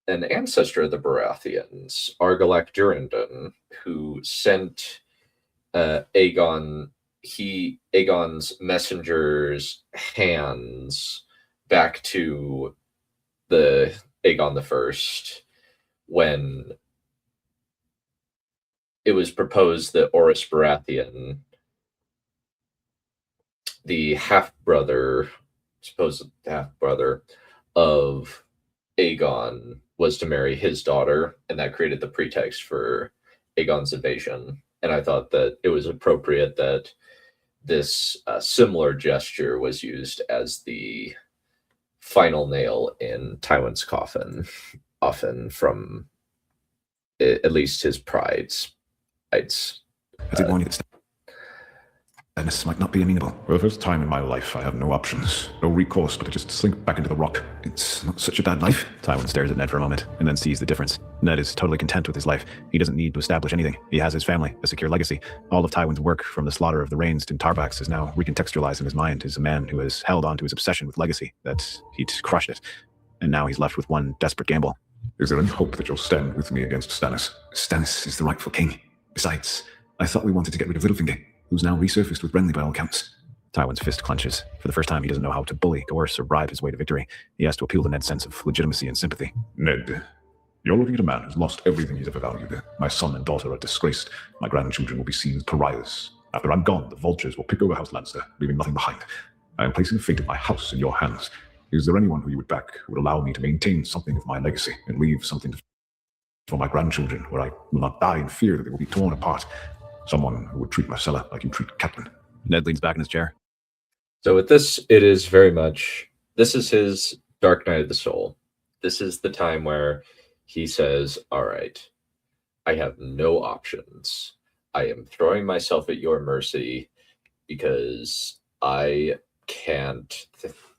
an ancestor of the Baratheons, Argilac Durrandon, who sent Aegon's messengers' hands back to the Aegon the First when it was proposed that Orys Baratheon, the supposed half-brother of Aegon, was to marry his daughter, and that created the pretext for Aegon's invasion. And I thought that it was appropriate that this similar gesture was used as the final nail in Tywin's coffin, often from at least his pride's. I did warn you that Stannis might not be amenable. For the first time in my life, I have no options. No recourse but to just slink back into the rock. It's not such a bad life. Tywin stares at Ned for a moment, and then sees the difference. Ned is totally content with his life. He doesn't need to establish anything. He has his family, a secure legacy. All of Tywin's work, from the slaughter of the Rains to Tarbax, is now recontextualized in his mind as a man who has held on to his obsession with legacy, that he'd crushed it. And now he's left with one desperate gamble. Is there any hope that you'll stand with me against Stannis? Stannis is the rightful king. Besides, I thought we wanted to get rid of Littlefinger, who's now resurfaced with Renly by all accounts. Tywin's fist clenches. For the first time, he doesn't know how to bully, coerce, or bribe his way to victory. He has to appeal to Ned's sense of legitimacy and sympathy. Ned, you're looking at a man who's lost everything he's ever valued. My son and daughter are disgraced. My grandchildren will be seen as pariahs. After I'm gone, the vultures will pick over House Lannister, leaving nothing behind. I am placing the fate of my house in your hands. Is there anyone who you would back who would allow me to maintain something of my legacy and leave something for my grandchildren, where I will not die in fear that they will be torn apart? Someone who would treat Marcella like you treat Catelyn. Ned leans back in his chair. So with this, it is very much, this is his Dark Night of the Soul. This is the time where he says, all right, I have no options. I am throwing myself at your mercy because I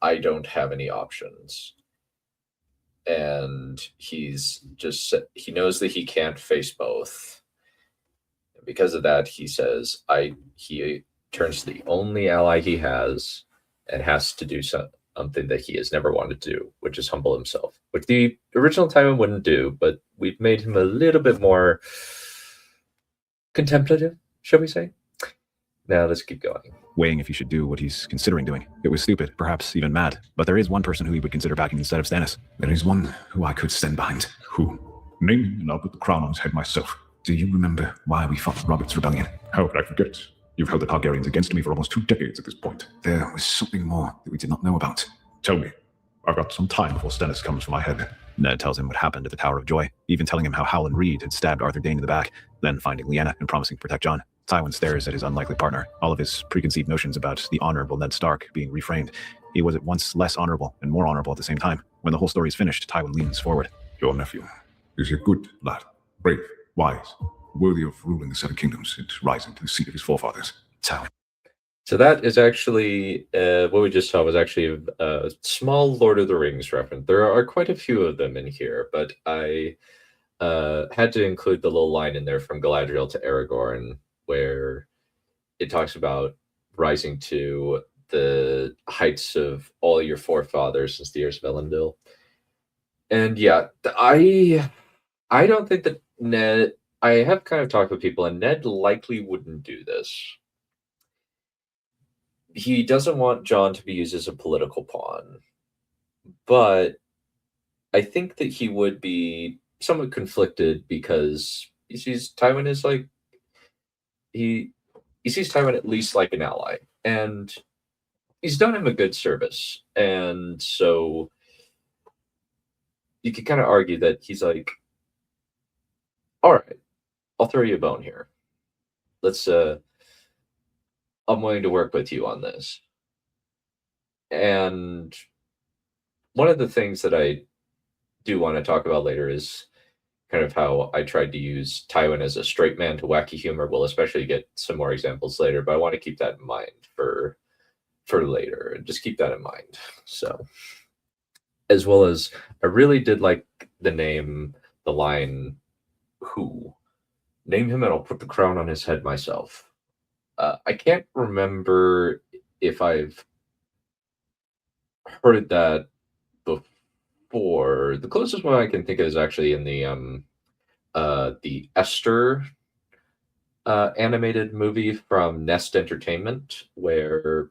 don't have any options. And he knows that he can't face both. And because of that, he says, he turns to the only ally he has and has to do something that he has never wanted to do, which is humble himself, which the original Tywin wouldn't do, but we've made him a little bit more contemplative, shall we say? Now let's keep going. Weighing if he should do what he's considering doing. It was stupid, perhaps even mad, but there is one person who he would consider backing instead of Stannis. There is one who I could stand behind. Who? Name him and I'll put the crown on his head myself. Do you remember why we fought Robert's rebellion? How could I forget? You've held the Targaryens against me for almost 2 decades at this point. There was something more that we did not know about. Tell me. I've got some time before Stennis comes for my head. Ned tells him what happened at the Tower of Joy, even telling him how Howland Reed had stabbed Arthur Dane in the back, then finding Lyanna and promising to protect Jon. Tywin stares at his unlikely partner, all of his preconceived notions about the honorable Ned Stark being reframed. He was at once less honorable and more honorable at the same time. When the whole story is finished, Tywin leans forward. Your nephew is a good lad, brave, wise, worthy of ruling the Seven Kingdoms and rising to the seat of his forefathers. Tywin. So that is actually what we just saw was actually a small Lord of the Rings reference. There are quite a few of them in here, but I had to include the little line in there from Galadriel to Aragorn, where it talks about rising to the heights of all your forefathers since the years of Elendil. And yeah, I don't think that Ned. I have kind of talked with people, and Ned likely wouldn't do this. He doesn't want Jon to be used as a political pawn, but I think that he would be somewhat conflicted because he sees Tywin as like he sees Tywin at least like an ally, and he's done him a good service, and so you could kind of argue that he's like, all right, I'll throw you a bone here. Let's I'm willing to work with you on this. And one of the things that I do want to talk about later is kind of how I tried to use Tywin as a straight man to wacky humor. We'll especially get some more examples later, but I want to keep that in mind for later, and just keep that in mind. So, as well as I really did like the line, "Who? Name him and I'll put the crown on his head myself." I can't remember if I've heard that before. The closest one I can think of is actually in the Esther animated movie from Nest Entertainment, where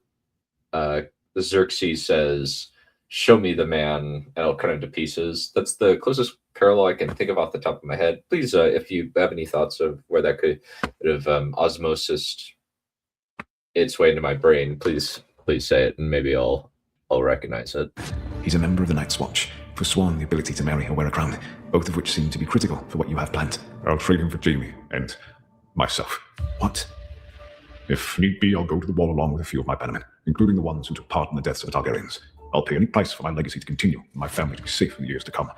Xerxes says, "Show me the man, and I'll cut him to pieces." That's the closest parallel I can think of off the top of my head. Please, if you have any thoughts of where that could have osmosis its way into my brain, please say it, and maybe I'll recognize it. He's a member of the Night's Watch, forsworn the ability to marry or wear a crown, both of which seem to be critical for what you have planned. I'll trade him for Jaime and myself. What? If need be, I'll go to the wall along with a few of my bannermen, including the ones who took part in the deaths of the Targaryens. I'll pay any price for my legacy to continue, and my family to be safe in the years to come.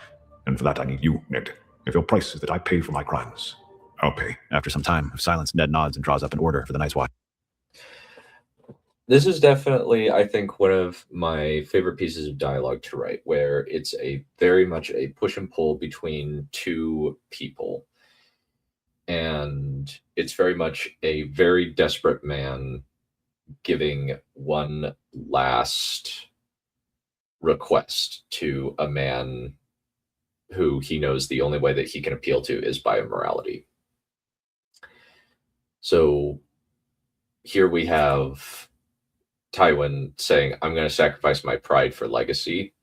And for that, I need you, Ned. If your price is that I pay for my crimes, I'll pay. After some time of silence, Ned nods and draws up an order for the Night's Watch. This is definitely, I think, one of my favorite pieces of dialogue to write, where it's a very much a push and pull between two people. And it's very much a very desperate man giving one last request to a man who he knows the only way that he can appeal to is by immorality. So here we have Tywin saying, "I'm going to sacrifice my pride for legacy,"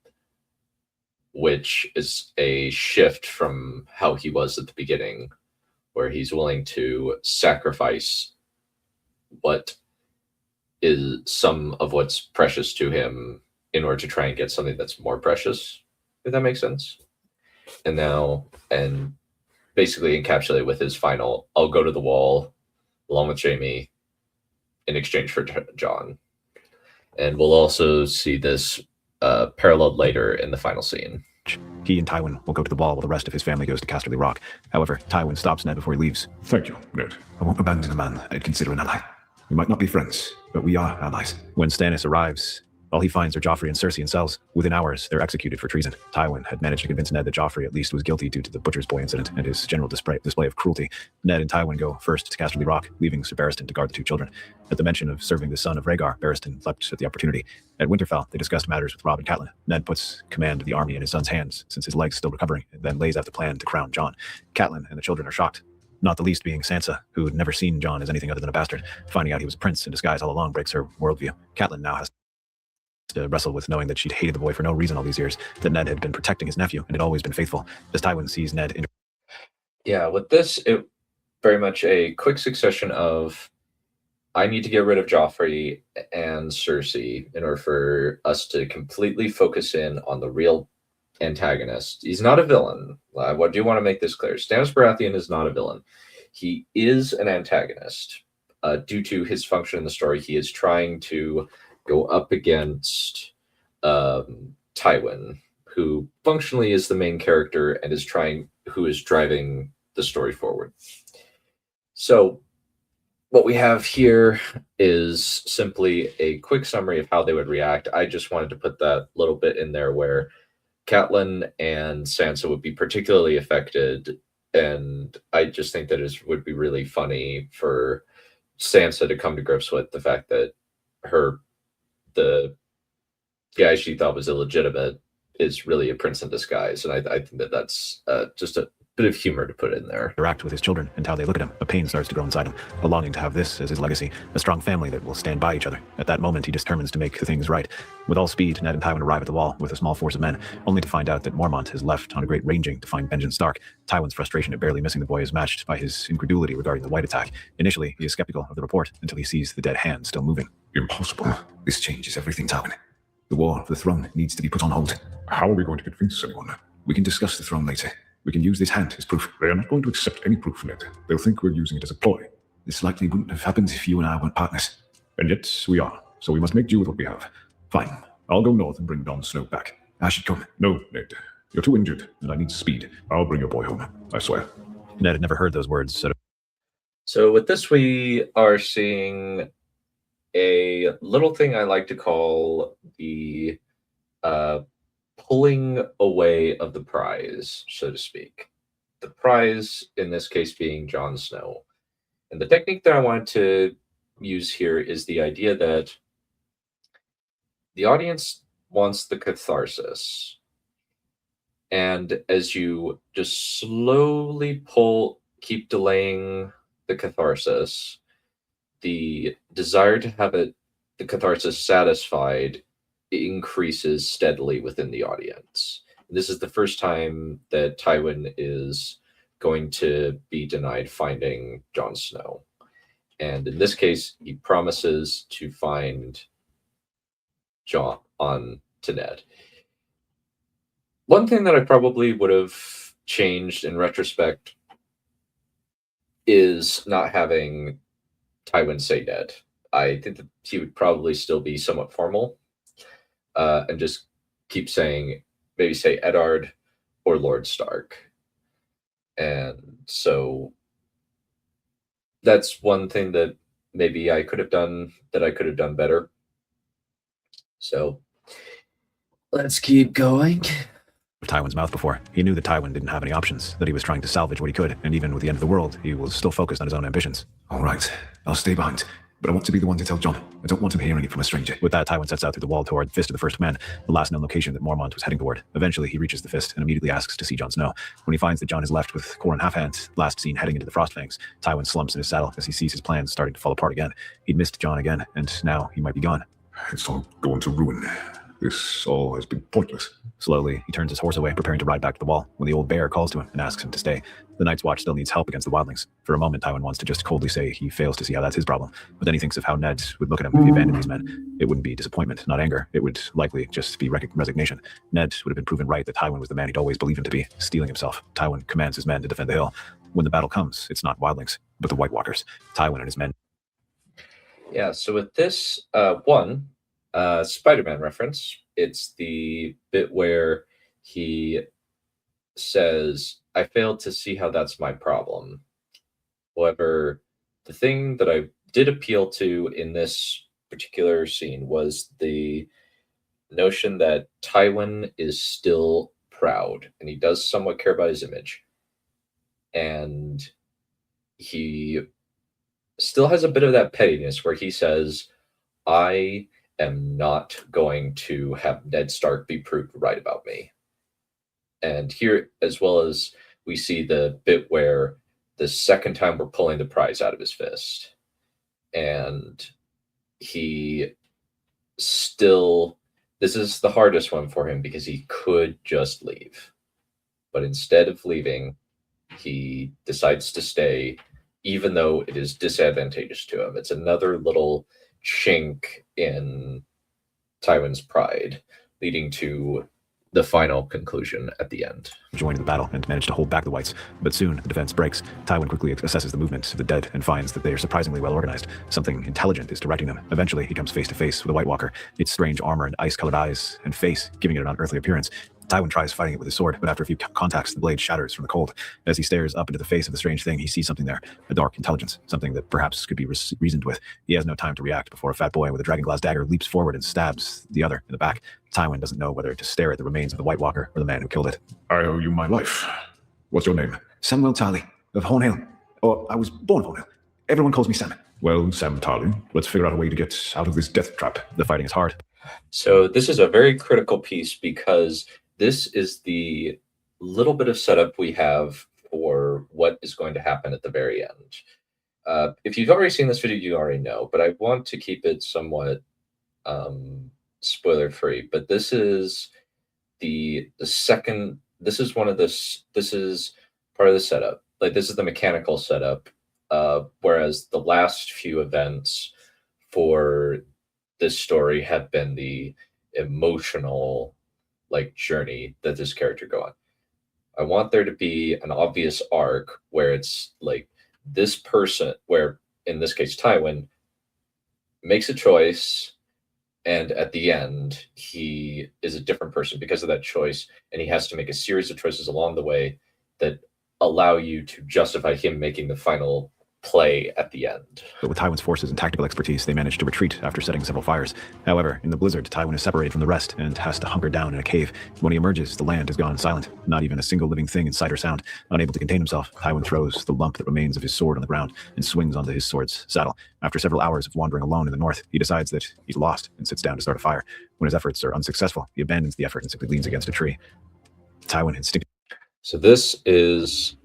which is a shift from how he was at the beginning, where he's willing to sacrifice what is some of what's precious to him in order to try and get something that's more precious, if that makes sense. And basically encapsulate with his final, "I'll go to the wall along with Jaime in exchange for Jon." And we'll also see this paralleled later in the final scene. He and Tywin will go to the wall while the rest of his family goes to Casterly Rock. However, Tywin stops Ned before he leaves. Thank you, Ned. I won't abandon a man I'd consider an ally. We might not be friends, but we are allies. When Stannis arrives, all he finds are Joffrey and Cersei in cells. Within hours, they're executed for treason. Tywin had managed to convince Ned that Joffrey at least was guilty due to the Butcher's Boy incident and his general display of cruelty. Ned and Tywin go first to Casterly Rock, leaving Sir Barristan to guard the two children. At the mention of serving the son of Rhaegar, Barristan leapt at the opportunity. At Winterfell, they discussed matters with Robb and Catelyn. Ned puts command of the army in his son's hands, since his leg's still recovering, and then lays out the plan to crown Jon. Catelyn and the children are shocked. Not the least being Sansa, who had never seen Jon as anything other than a bastard. Finding out he was a prince in disguise all along breaks her worldview. Catelyn now has to wrestle with knowing that she'd hated the boy for no reason all these years, that Ned had been protecting his nephew and had always been faithful. As Tywin sees Ned... Yeah, with this, it very much a quick succession of I need to get rid of Joffrey and Cersei in order for us to completely focus in on the real antagonist. He's not a villain. I do want to make this clear. Stannis Baratheon is not a villain. He is an antagonist. Due to his function in the story, he is trying to go up against Tywin, who functionally is the main character and who is driving the story forward. So what we have here is simply a quick summary of how they would react. I just wanted to put that little bit in there where Catelyn and Sansa would be particularly affected, and I just think that it would be really funny for Sansa to come to grips with the fact that the guy she thought was illegitimate is really a prince in disguise, and I think that that's just a bit of humor to put in there. Interact with his children and how they look at him. A pain starts to grow inside him, a longing to have this as his legacy, a strong family that will stand by each other. At that moment, he determines to make the things right. With all speed, Ned and Tywin arrive at the wall with a small force of men, only to find out that Mormont has left on a great ranging to find Benjen Stark. Tywin's frustration at barely missing the boy is matched by his incredulity regarding the White attack. Initially, he is skeptical of the report until he sees the dead hand still moving. Impossible. This changes everything, Tywin. The war for the throne needs to be put on hold. How are we going to convince anyone? We can discuss the throne later. We can use this hand as proof. They are not going to accept any proof, Ned. They'll think we're using it as a ploy. This likely wouldn't have happened if you and I weren't partners. And yet we are. So we must make do with what we have. Fine. I'll go north and bring Jon Snow back. I should come. No, Ned. You're too injured, and I need speed. I'll bring your boy home. I swear. Ned had never heard those words said. So with this, we are seeing a little thing I like to call the pulling away of the prize, so to speak. The prize, in this case, being Jon Snow. And the technique that I wanted to use here is the idea that the audience wants the catharsis. And as you just slowly keep delaying the catharsis, the desire to have the catharsis satisfied increases steadily within the audience. This is the first time that Tywin is going to be denied finding Jon Snow. And in this case, he promises to find Jon to Ned. One thing that I probably would have changed in retrospect is not having Tywin say Ned. I think that he would probably still be somewhat formal, and just keep saying, maybe say Eddard or Lord Stark. And so that's one thing that maybe I could have done better. So let's keep going. Tywin's mouth before. He knew that Tywin didn't have any options, that he was trying to salvage what he could, and even with the end of the world, he was still focused on his own ambitions. All right. I'll stay behind. But I want to be the one to tell Jon. I don't want him hearing it from a stranger. With that, Tywin sets out through the wall toward the Fist of the First Man, the last known location that Mormont was heading toward. Eventually, he reaches the Fist and immediately asks to see Jon Snow. When he finds that Jon is left with Qhorin Halfhand, last seen heading into the Frostfangs, Tywin slumps in his saddle as he sees his plans starting to fall apart again. He'd missed Jon again, and now he might be gone. It's all going to ruin. This all has been pointless. Slowly, he turns his horse away, preparing to ride back to the wall, when the old bear calls to him and asks him to stay. The Night's Watch still needs help against the wildlings. For a moment, Tywin wants to just coldly say he fails to see how that's his problem, but then he thinks of how Ned would look at him if he abandoned these men. It wouldn't be disappointment, not anger. It would likely just be resignation. Ned would have been proven right that Tywin was the man he'd always believed him to be, stealing himself. Tywin commands his men to defend the hill. When the battle comes, it's not wildlings, but the White Walkers. Tywin and his men. Yeah, so with this, Spider-Man reference, it's the bit where he says, I failed to see how that's my problem. However, the thing that I did appeal to in this particular scene was the notion that Tywin is still proud, and he does somewhat care about his image. And he still has a bit of that pettiness where he says, I am not going to have Ned Stark be proved right about me. And here, as well as we see the bit where the second time we're pulling the prize out of his fist. And he still, this is the hardest one for him because he could just leave. But instead of leaving, he decides to stay, even though it is disadvantageous to him. It's another little chink in Tywin's pride, leading to the final conclusion at the end. Joined the battle and managed to hold back the whites, but soon the defense breaks. Tywin quickly assesses the movement of the dead and finds that they are surprisingly well organized. Something intelligent is directing them. Eventually, he comes face to face with a White Walker, its strange armor and ice-colored eyes and face giving it an unearthly appearance. Tywin tries fighting it with his sword, but after a few contacts, the blade shatters from the cold. As he stares up into the face of the strange thing, he sees something there, a dark intelligence, something that perhaps could be reasoned with. He has no time to react before a fat boy with a dragonglass dagger leaps forward and stabs the other in the back. Tywin doesn't know whether to stare at the remains of the White Walker or the man who killed it. I owe you my life. What's your name? Samuel Tarley of Hornhill. Or I was born Hornhill. Everyone calls me Sam. Well, Sam Tarley, let's figure out a way to get out of this death trap. The fighting is hard. So this is a very critical piece because this is the little bit of setup we have for what is going to happen at the very end. If you've already seen this video, you already know, but I want to keep it somewhat spoiler free. But this is the second. This is one of this. This is part of the setup. Like this is the mechanical setup. Whereas the last few events for this story have been the emotional journey that this character go on. I want there to be an obvious arc where it's like this person, where in this case Tywin makes a choice, and at the end he is a different person because of that choice, and he has to make a series of choices along the way that allow you to justify him making the final play at the end. But with Tywin's forces and tactical expertise, they manage to retreat after setting several fires. However, in the blizzard, Tywin is separated from the rest and has to hunker down in a cave. When he emerges, the land has gone silent. Not even a single living thing in sight or sound. Unable to contain himself, Tywin throws the lump that remains of his sword on the ground and swings onto his sword's saddle. After several hours of wandering alone in the north, he decides that he's lost and sits down to start a fire. When his efforts are unsuccessful, he abandons the effort and simply leans against a tree. Tywin instinctively. So this is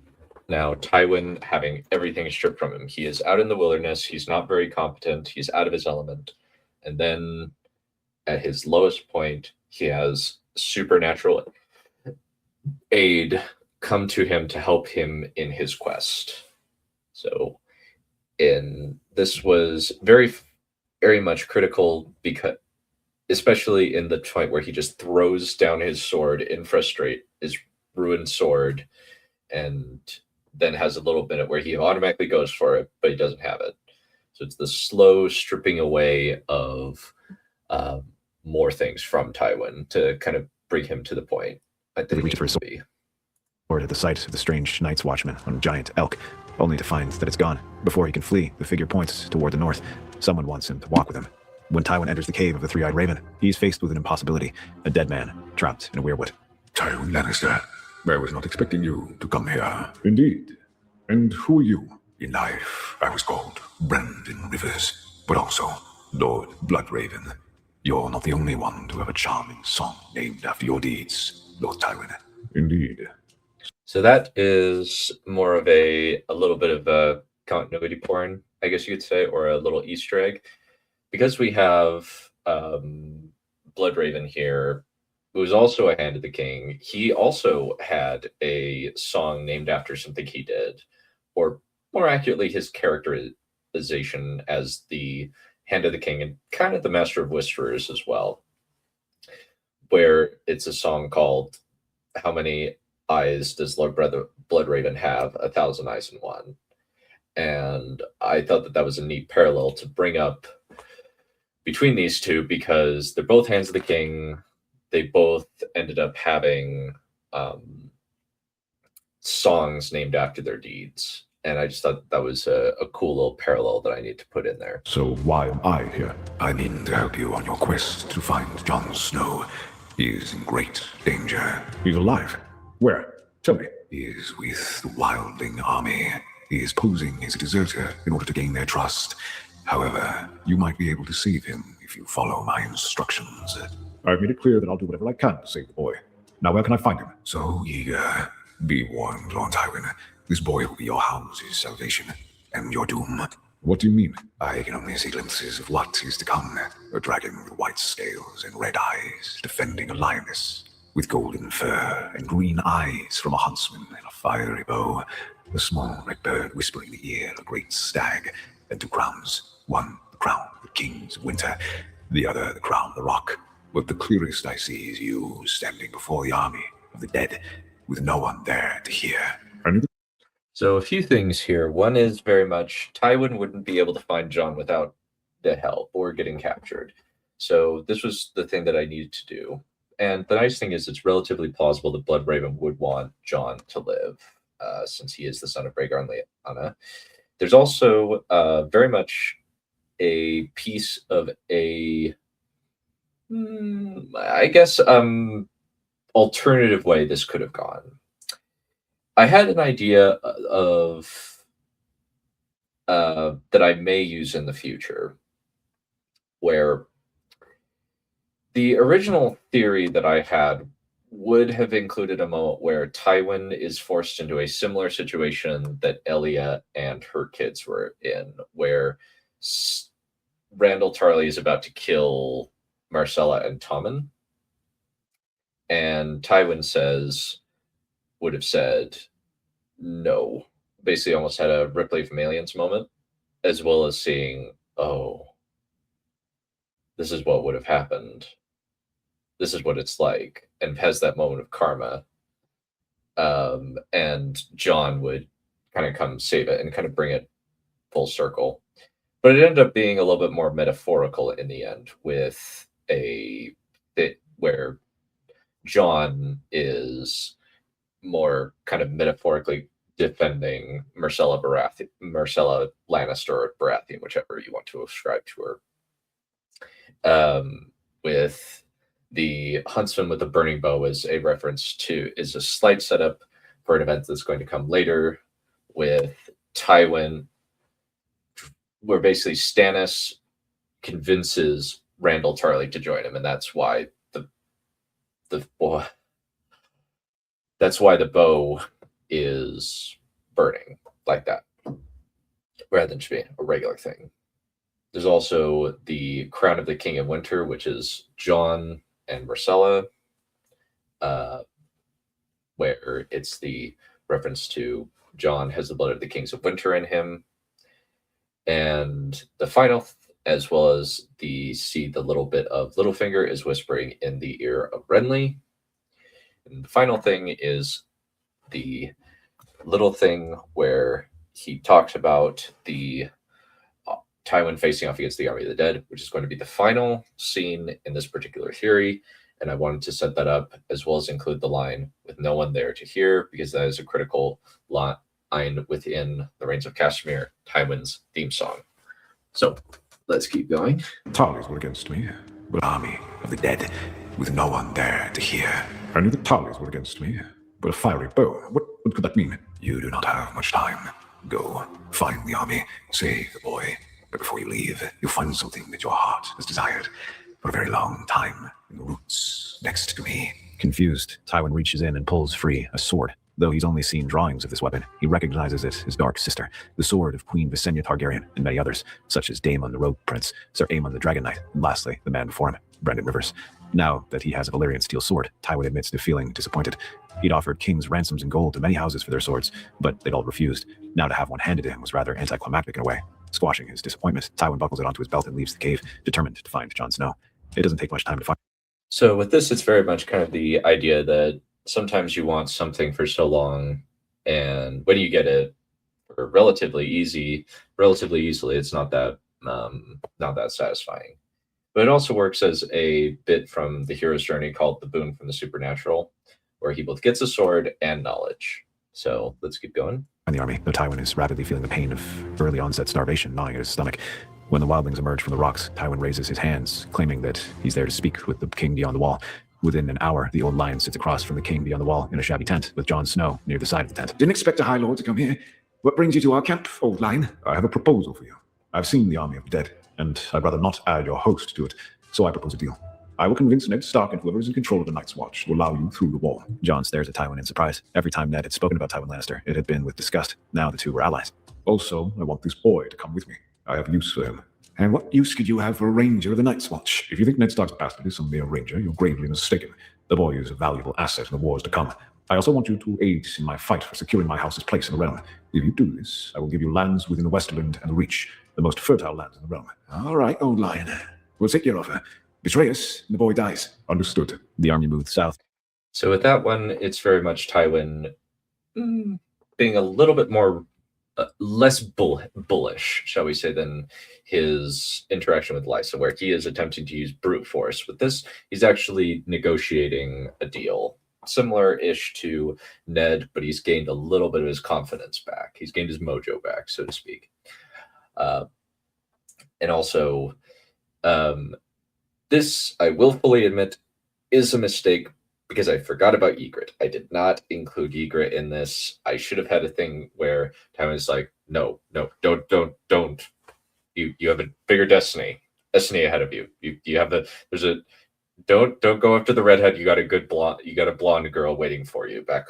now Tywin having everything stripped from him. He is out in the wilderness. He's not very competent. He's out of his element. And then at his lowest point, he has supernatural aid come to him to help him in his quest. So this was very, very much critical, because especially in the point where he just throws down his sword in his ruined sword, and then has a little minute where he automatically goes for it, but he doesn't have it. So it's the slow stripping away of more things from Tywin to kind of bring him to the point I think he needs to be. At the sight of the strange Night's Watchman on a giant elk, only to find that it's gone. Before he can flee, the figure points toward the north. Someone wants him to walk with him. When Tywin enters the cave of the Three-Eyed Raven, he's faced with an impossibility: a dead man trapped in a weirwood. Tywin Lannister, I was not expecting you to come here. Indeed. And who are you? In life, I was called Brandon Rivers, but also Lord Bloodraven. You're not the only one to have a charming song named after your deeds, Lord Tywin. Indeed. So that is more of a little bit of a continuity porn, I guess you could say, or a little Easter egg. Because we have Bloodraven here, who's also a Hand of the King, he also had a song named after something he did, or more accurately, his characterization as the Hand of the King and kind of the Master of Whisperers as well, where it's a song called How Many Eyes Does Lord Bloodraven Have? 1,000 Eyes in One. And I thought that was a neat parallel to bring up between these two, because they're both Hands of the King. They both ended up having songs named after their deeds. And I just thought that was a cool little parallel that I need to put in there. So why am I here? I mean to help you on your quest to find Jon Snow. He is in great danger. He's alive. Where? Tell me. He is with the Wildling army. He is posing as a deserter in order to gain their trust. However, you might be able to save him if you follow my instructions. I've made it clear that I'll do whatever I can to save the boy. Now where can I find him? So eager. Be warned, Lord Tywin. This boy will be your house's salvation, and your doom. What do you mean? I can only see glimpses of what is to come. A dragon with white scales and red eyes, defending a lioness. with golden fur and green eyes from a huntsman and a fiery bow, a small red bird whispering in the ear, a great stag, and 2 crowns. One, the crown of the kings of winter, the other, the crown of the rock. But the clearest I see is you standing before the army of the dead, with no one there to hear. So a few things here. One is very much Tywin wouldn't be able to find Jon without the help or getting captured. So this was the thing that I needed to do. And the nice thing is it's relatively plausible that Bloodraven would want Jon to live, since he is the son of Rhaegar and Lyanna. There's also very much a piece of a, I guess, alternative way this could have gone. I had an idea of that I may use in the future, where the original theory that I had would have included a moment where Tywin is forced into a similar situation that Elia and her kids were in, where Randall Tarly is about to kill Marcella and Tommen, and Tywin would have said no. Basically almost had a Ripley from Aliens moment, as well as seeing, oh, this is what would have happened. This is what it's like, and has that moment of karma. And Jon would kind of come save it and kind of bring it full circle. But it ended up being a little bit more metaphorical in the end, with a bit where Jon is more kind of metaphorically defending Marcella Lannister or Baratheon, whichever you want to ascribe to her. With the huntsman with the burning bow is a slight setup for an event that's going to come later with Tywin, where basically Stannis convinces Randall Tarly to join him, and that's why the bow is burning like that, rather than just being a regular thing. There's also the crown of the King of Winter, which is Jon and Marcella, where it's the reference to Jon has the blood of the Kings of Winter in him. And the final, as well as the little bit of Littlefinger is whispering in the ear of Renly. And the final thing is the little thing where he talked about the Tywin facing off against the army of the dead, which is going to be the final scene in this particular theory. And I wanted to set that up, as well as include the line with no one there to hear, because that is a critical line within the Reigns of Castamere, Tywin's theme song. So let's keep going. Tarleys were against me. But army of the dead, with no one there to hear. I knew the Tarleys were against me, but a fiery bow. What could that mean? You do not have much time. Go, find the army, save the boy. But before you leave, you'll find something that your heart has desired for a very long time in the roots next to me. Confused, Tywin reaches in and pulls free a sword. Though he's only seen drawings of this weapon, he recognizes it as Dark Sister, the sword of Queen Visenya Targaryen, and many others, such as Daemon the Rogue Prince, Sir Aemon the Dragon Knight, and lastly, the man before him, Brandon Rivers. Now that he has a Valyrian steel sword, Tywin admits to feeling disappointed. He'd offered kings ransoms in gold to many houses for their swords, but they'd all refused. Now to have one handed to him was rather anticlimactic in a way. Squashing his disappointment, Tywin buckles it onto his belt and leaves the cave, determined to find Jon Snow. It doesn't take much time to find. So with this, it's very much kind of the idea that sometimes you want something for so long, and when you get it for relatively easily, it's not that satisfying. But it also works as a bit from the hero's journey called The Boon from the Supernatural, where he both gets a sword and knowledge. So let's keep going. In the army, though Tywin is rapidly feeling the pain of early onset starvation gnawing at his stomach. When the wildlings emerge from the rocks, Tywin raises his hands, claiming that he's there to speak with the king beyond the wall. Within an hour, the old lion sits across from the king beyond the wall in a shabby tent, with Jon Snow near the side of the tent. Didn't expect a High Lord to come here. What brings you to our camp, old lion? I have a proposal for you. I've seen the army of the dead, and I'd rather not add your host to it, so I propose a deal. I will convince Ned Stark and whoever is in control of the Night's Watch to allow you through the wall. Jon stares at Tywin in surprise. Every time Ned had spoken about Tywin Lannister, it had been with disgust. Now the two were allies. Also, I want this boy to come with me. I have use for him. And what use could you have for a ranger of the Night's Watch? If you think Ned Stark's bastard is some mere ranger, you're gravely mistaken. The boy is a valuable asset in the wars to come. I also want you to aid in my fight for securing my house's place in the realm. If you do this, I will give you lands within the Westerland and the Reach, the most fertile lands in the realm. All right, old lion. We'll take your offer. Betray us, and the boy dies. Understood. The army moved south. So with that one, it's very much Tywin being a little bit more less bullish, shall we say, than his interaction with Lysa, where he is attempting to use brute force. With this, he's actually negotiating a deal similar-ish to Ned, but he's gained a little bit of his confidence back. He's gained his mojo back, so to speak. And also, this, I will fully admit, is a mistake because I forgot about Ygritte. I did not include Ygritte in this. I should have had a thing where Tywin's like, no, don't. You have a bigger destiny ahead of you. You have don't go after the redhead. You got a blonde girl waiting for you back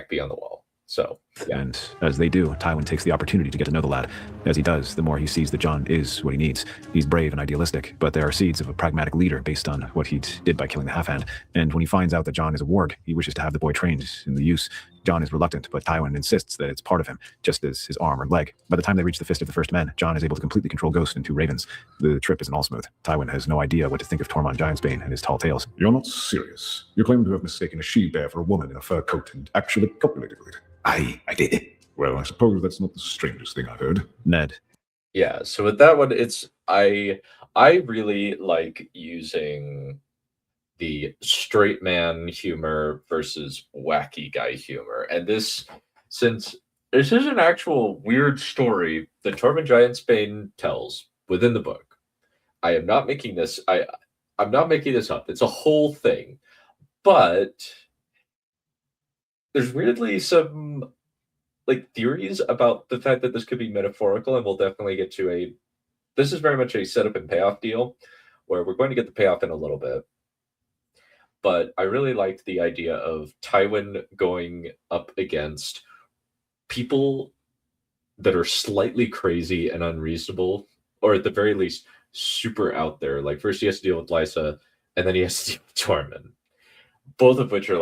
beyond the wall. So, yeah. And as they do, Tywin takes the opportunity to get to know the lad. As he does, the more he sees that Jon is what he needs. He's brave and idealistic, but there are seeds of a pragmatic leader based on what he did by killing the half-hand. And when he finds out that Jon is a warg, he wishes to have the boy trained in the use. Jon is reluctant, but Tywin insists that it's part of him, just as his arm or leg. By the time they reach the Fist of the First Men, Jon is able to completely control Ghost and 2 ravens. The trip isn't all smooth. Tywin has no idea what to think of Tormund Giantsbane and his tall tales. You're not serious. You claim to have mistaken a she-bear for a woman in a fur coat and actually copulated with it. I did. Well, I suppose that's not the strangest thing I've heard. Ned. Yeah, so with that one, it's I really like using the straight man humor versus wacky guy humor. And this, since this is an actual weird story that Tormund Giantsbane tells within the book, I am not making this. I'm not making this up. It's a whole thing, but there's weirdly some theories about the fact that this could be metaphorical, and we'll definitely get to this is very much a setup and payoff deal where we're going to get the payoff in a little bit. But I really liked the idea of Tywin going up against people that are slightly crazy and unreasonable, or at the very least super out there. Like, first he has to deal with Lysa, and then he has to deal with Tormund, both of which are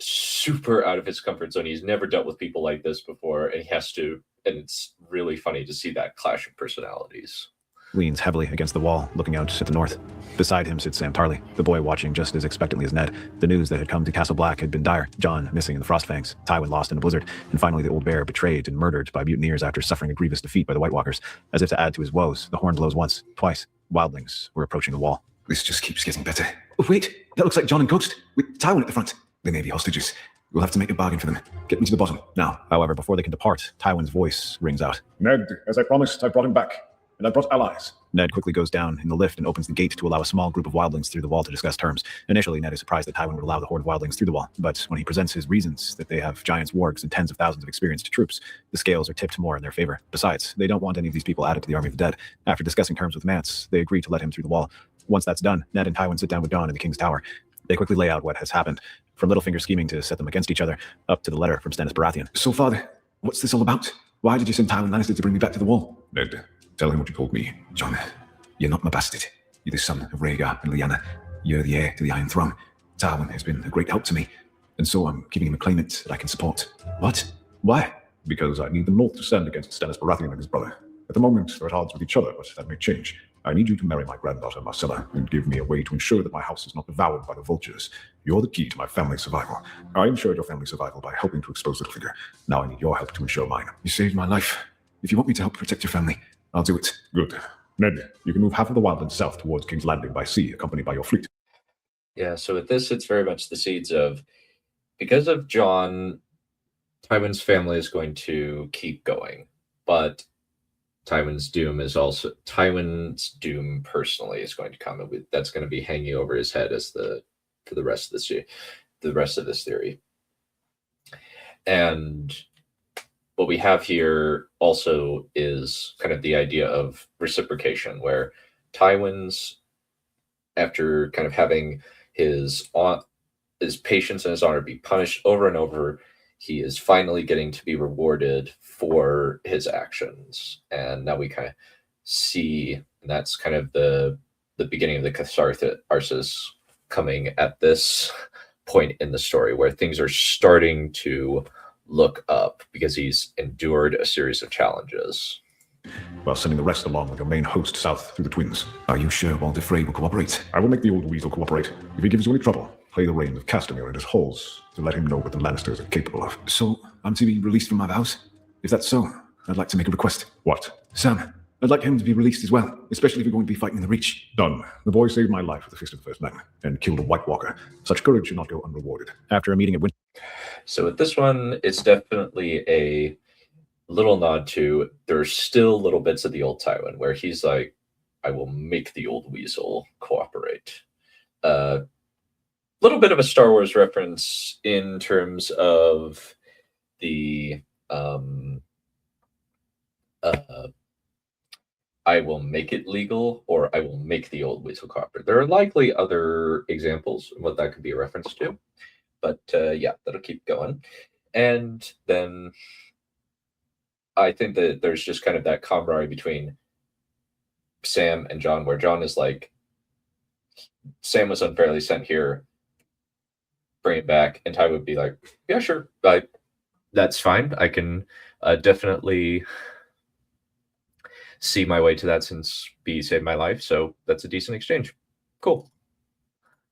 super out of his comfort zone. He's never dealt with people like this before, and and it's really funny to see that clash of personalities. Leans heavily against the wall, looking out at the north. Beside him sits Sam Tarly, the boy watching just as expectantly as Ned. The news that had come to Castle Black had been dire. Jon missing in the Frostfangs, Tywin lost in a blizzard, and finally the old bear betrayed and murdered by mutineers after suffering a grievous defeat by the White Walkers. As if to add to his woes, the horn blows once, twice. Wildlings were approaching the wall. This just keeps getting better. Oh, wait, that looks like Jon and Ghost, with Tywin at the front. They may be hostages. We'll have to make a bargain for them. Get me to the bottom, now. However, before they can depart, Tywin's voice rings out. Ned, as I promised, I brought him back. And I brought allies. Ned quickly goes down in the lift and opens the gate to allow a small group of wildlings through the wall to discuss terms. Initially, Ned is surprised that Tywin would allow the horde of wildlings through the wall, but when he presents his reasons that they have giants, wargs, and tens of thousands of experienced troops, the scales are tipped more in their favor. Besides, they don't want any of these people added to the army of the dead. After discussing terms with Mance, they agree to let him through the wall. Once that's done, Ned and Tywin sit down with Jon in the King's Tower. They quickly lay out what has happened, from Littlefinger scheming to set them against each other, up to the letter from Stannis Baratheon. So, Father, what's this all about? Why did you send Tywin Lannister to bring me back to the wall? Ned, tell him what you told me. Jon, you're not my bastard. You're the son of Rhaegar and Lyanna. You're the heir to the Iron Throne. Tywin has been a great help to me, and so I'm giving him a claimant that I can support. What? Why? Because I need the North to stand against Stannis Baratheon and his brother. At the moment, they're at odds with each other, but that may change. I need you to marry my granddaughter, Marcella, and give me a way to ensure that my house is not devoured by the vultures. You're the key to my family's survival. I ensured your family's survival by helping to expose Littlefinger. Now I need your help to ensure mine. You saved my life. If you want me to help protect your family, I'll do it. Good. Ned, you can move half of the wildlands south towards King's Landing by sea, accompanied by your fleet. Yeah, so with this, it's very much the seeds of, because of Jon, Tywin's family is going to keep going, but Tywin's doom personally is going to come. That's going to be hanging over his head for the rest of this theory. And what we have here also is kind of the idea of reciprocation, where Tywin's, after kind of having his patience and his honor be punished over and over, he is finally getting to be rewarded for his actions. And now we kind of see, and that's kind of the beginning of the catharsis coming at this point in the story where things are starting to look up because he's endured a series of challenges. While sending the rest along with your main host south through the Twins. Are you sure Walder Frey will cooperate? I will make the old weasel cooperate. If he gives you any trouble, play the reins of Castamere in his halls to let him know what the Lannisters are capable of. So, I'm to be released from my vows? If that's so, I'd like to make a request. What? Sam, I'd like him to be released as well, especially if you're going to be fighting in the Reach. Done. The boy saved my life with the fist of the First Man, and killed a White Walker. Such courage should not go unrewarded. After a meeting at So with this one, it's definitely a little nod to there's still little bits of the old Tywin where he's like, I will make the old weasel cooperate. Little bit of a Star Wars reference in terms of the I will make it legal, or I will make the old weasel cooperate. There are likely other examples of what that could be a reference to. But yeah, that'll keep going. And then I think that there's just kind of that camaraderie between Sam and John, where John is like, Sam was unfairly sent here, bring it back. And Ty would be like, yeah, sure. That's fine. I can definitely see my way to that since B saved my life. So that's a decent exchange. Cool.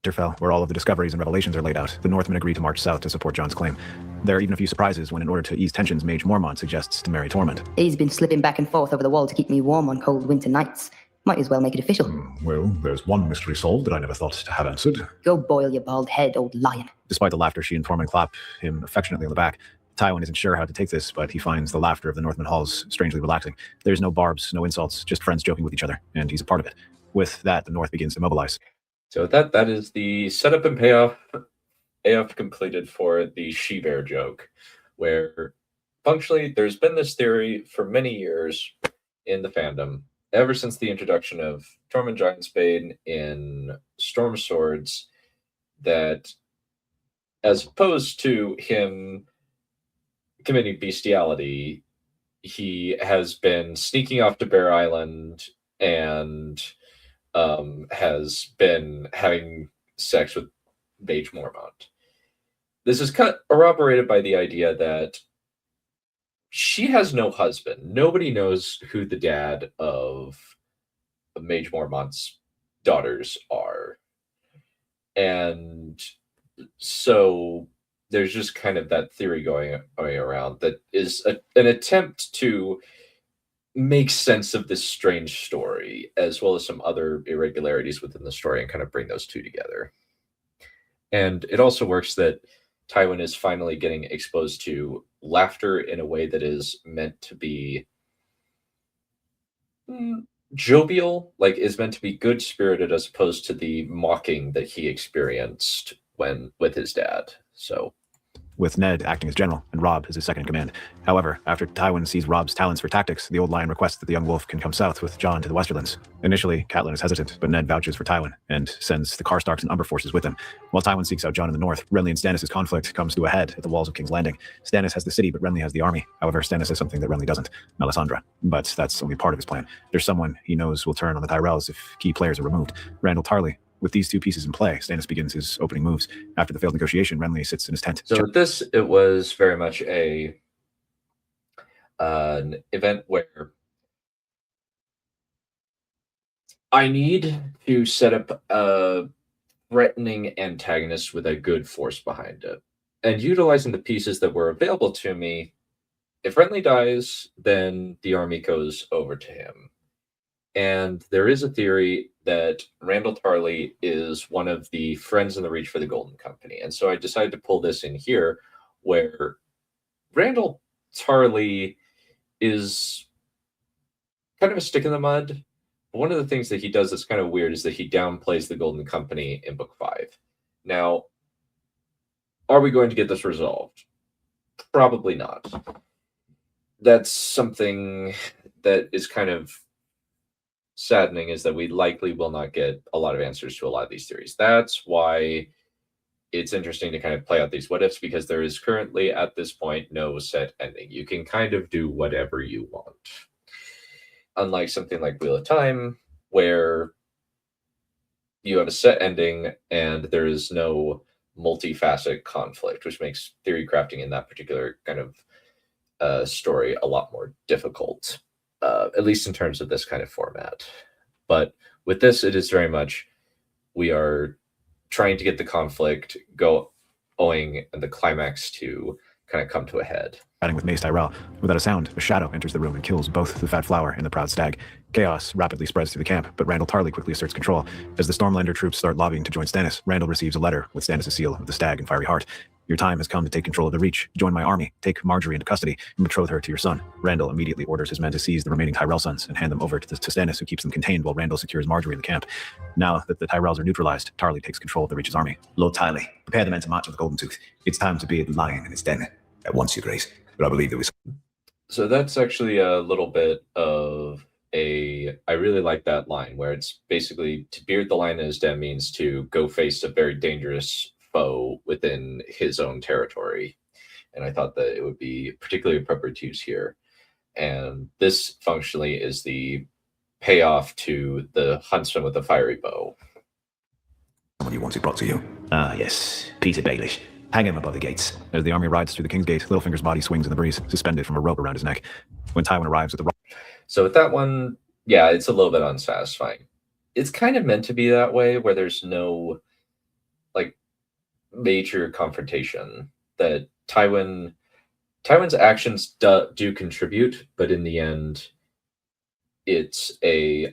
Winterfell, where all of the discoveries and revelations are laid out, the Northmen agree to march south to support Jon's claim. There are even a few surprises when, in order to ease tensions, Mage Mormont suggests to marry Tormund. He's been slipping back and forth over the wall to keep me warm on cold winter nights. Might as well make it official. Well, there's one mystery solved that I never thought to have answered. Go boil your bald head, old lion. Despite the laughter, she and Tormund clap him affectionately on the back. Tywin isn't sure how to take this, but he finds the laughter of the Northman halls strangely relaxing. There's no barbs, no insults, just friends joking with each other, and he's a part of it. With that, the North begins to mobilize. So that is the setup and payoff completed for the she-bear joke, where functionally there's been this theory for many years in the fandom, ever since the introduction of Tormund Giantsbane in Storm Swords, that as opposed to him committing bestiality, he has been sneaking off to Bear Island and has been having sex with Mage Mormont. This is corroborated by the idea that she has no husband. Nobody knows who the dad of Mage Mormont's daughters are. And so there's just kind of that theory going around that is an attempt to make sense of this strange story, as well as some other irregularities within the story, and kind of bring those two together. And it also works that Tywin is finally getting exposed to laughter in a way that is meant to be jovial, like is meant to be good-spirited, as opposed to the mocking that he experienced when with his dad. So, with Ned acting as general and Robb as his second in command. However, after Tywin sees Robb's talents for tactics, the Old Lion requests that the young wolf can come south with Jon to the Westerlands. Initially, Catelyn is hesitant, but Ned vouches for Tywin and sends the Karstarks and Umber forces with him. While Tywin seeks out Jon in the north, Renly and Stannis' conflict comes to a head at the walls of King's Landing. Stannis has the city, but Renly has the army. However, Stannis has something that Renly doesn't, Melisandre. But that's only part of his plan. There's someone he knows will turn on the Tyrells if key players are removed. Randall Tarley. With these two pieces in play, Stannis begins his opening moves. After the failed negotiation, Renly sits in his tent. So with this, it was very much an event where I need to set up a threatening antagonist with a good force behind it. And utilizing the pieces that were available to me, if Renly dies, then the army goes over to him. And there is a theory that Randall Tarley is one of the friends in the Reach for the Golden Company. And so I decided to pull this in here, where Randall Tarley is kind of a stick in the mud. One of the things that he does that's kind of weird is that he downplays the Golden Company in Book 5. Now, are we going to get this resolved? Probably not. That's something that is kind of saddening, is that we likely will not get a lot of answers to a lot of these theories. That's why it's interesting to kind of play out these what ifs, because there is currently at this point no set ending. You can kind of do whatever you want. Unlike something like Wheel of Time, where you have a set ending, and there is no multifaceted conflict, which makes theory crafting in that particular kind of story a lot more difficult, at least in terms of this kind of format. But with this, it is very much we are trying to get the conflict going and the climax to kind of come to a head. Chatting with Mace Tyrell. Without a sound, a shadow enters the room and kills both the Fat Flower and the Proud Stag. Chaos rapidly spreads through the camp, but Randall Tarley quickly asserts control. As the Stormlander troops start lobbying to join Stannis, Randall receives a letter with Stannis' seal of the Stag and Fiery Heart. Your time has come to take control of the Reach. Join my army, take Marjorie into custody, and betroth her to your son. Randall immediately orders his men to seize the remaining Tyrell sons and hand them over to Stannis, who keeps them contained while Randall secures Marjorie in the camp. Now that the Tyrells are neutralized, Tarley takes control of the Reach's army. Lord Tyrley, prepare the men to march on the Golden Tooth. It's time to beard the lion in its den. At once, Your Grace. But I believe there was... So that's actually a little bit of I really like that line, where it's basically to beard the lion in his den means to go face a very dangerous foe within his own territory. And I thought that it would be particularly appropriate to use here. And this functionally is the payoff to the huntsman with the fiery bow. Someone you wanted brought to you. Ah, yes. Peter Baelish. Hang him above the gates. As the army rides through the King's Gate, Littlefinger's body swings in the breeze, suspended from a rope around his neck. When Tywin arrives at the... So with that one, yeah, it's a little bit unsatisfying. It's kind of meant to be that way, where there's no, like, major confrontation. That Tywin's actions do contribute, but in the end, it's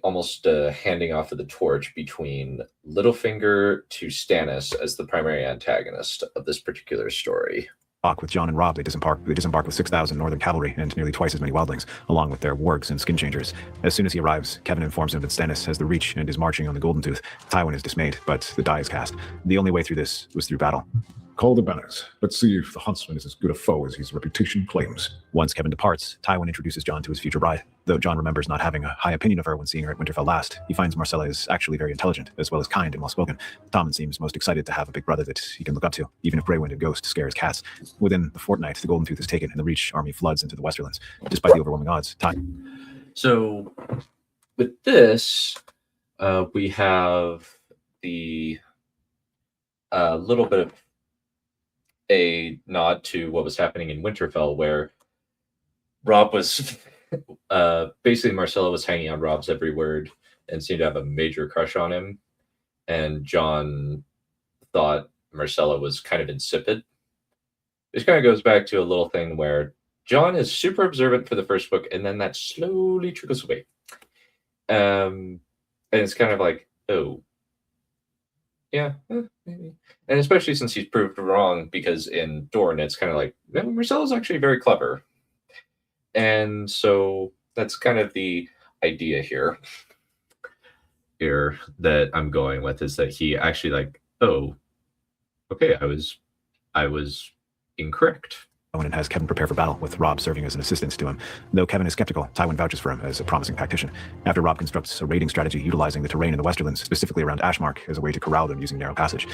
almost a handing off of the torch between Littlefinger to Stannis as the primary antagonist of this particular story. With Jon and Robb, they disembark with 6,000 Northern cavalry and nearly twice as many wildlings, along with their wargs and skin changers. As soon as he arrives, Kevin informs him that Stannis has the Reach and is marching on the Golden Tooth. Tywin is dismayed, but the die is cast. The only way through this was through battle. Call the banners. Let's see if the huntsman is as good a foe as his reputation claims. Once Kevin departs, Tywin introduces Jon to his future bride. Though Jon remembers not having a high opinion of her when seeing her at Winterfell last, he finds Marcella is actually very intelligent, as well as kind and well-spoken. Tommen seems most excited to have a big brother that he can look up to, even if Greywind and Ghost scare his cats. Within the fortnight, the Golden Tooth is taken and the Reach army floods into the Westerlands. Despite the overwhelming odds, So with this, we have the little bit of a nod to what was happening in Winterfell, where Robb was basically Marcella was hanging on Robb's every word and seemed to have a major crush on him, and Jon thought Marcella was kind of insipid. This kind of goes back to a little thing where Jon is super observant for the first book, and then that slowly trickles away. And it's kind of like, oh, yeah, maybe. And especially since he's proved wrong, because in Dorne, it's kind of like, no, Marcella's actually very clever. And so that's kind of the idea here that I'm going with, is that he actually like, oh, okay, I was incorrect. And has Kevin prepare for battle, with Robb serving as an assistant to him. Though Kevin is skeptical, Tywin vouches for him as a promising tactician. After Robb constructs a raiding strategy utilizing the terrain in the Westerlands, specifically around Ashmark, as a way to corral them using narrow passage.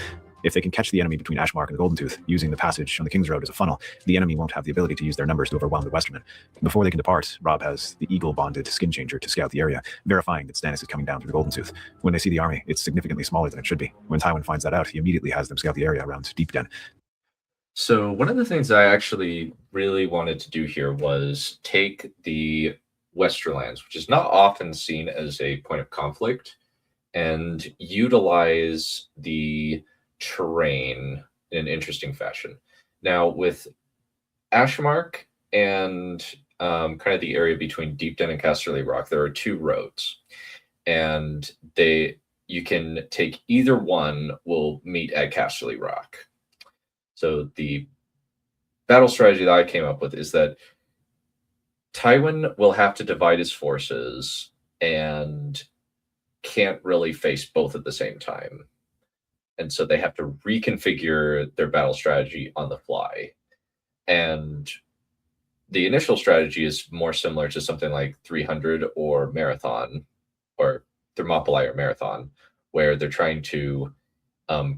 If they can catch the enemy between Ashmark and the Golden Tooth, using the passage on the King's Road as a funnel, the enemy won't have the ability to use their numbers to overwhelm the Westermen. Before they can depart, Robb has the eagle-bonded skin changer to scout the area, verifying that Stannis is coming down through the Golden Tooth. When they see the army, it's significantly smaller than it should be. When Tywin finds that out, he immediately has them scout the area around Deep Den. So one of the things I actually really wanted to do here was take the Westerlands, which is not often seen as a point of conflict, and utilize the terrain in an interesting fashion. Now, with Ashmark and kind of the area between Deep Den and Casterly Rock, there are two roads, and you can take either one will meet at Casterly Rock. So the battle strategy that I came up with is that Tywin will have to divide his forces and can't really face both at the same time. And so they have to reconfigure their battle strategy on the fly. And the initial strategy is more similar to something like 300 or Marathon, or Thermopylae or Marathon, where they're trying to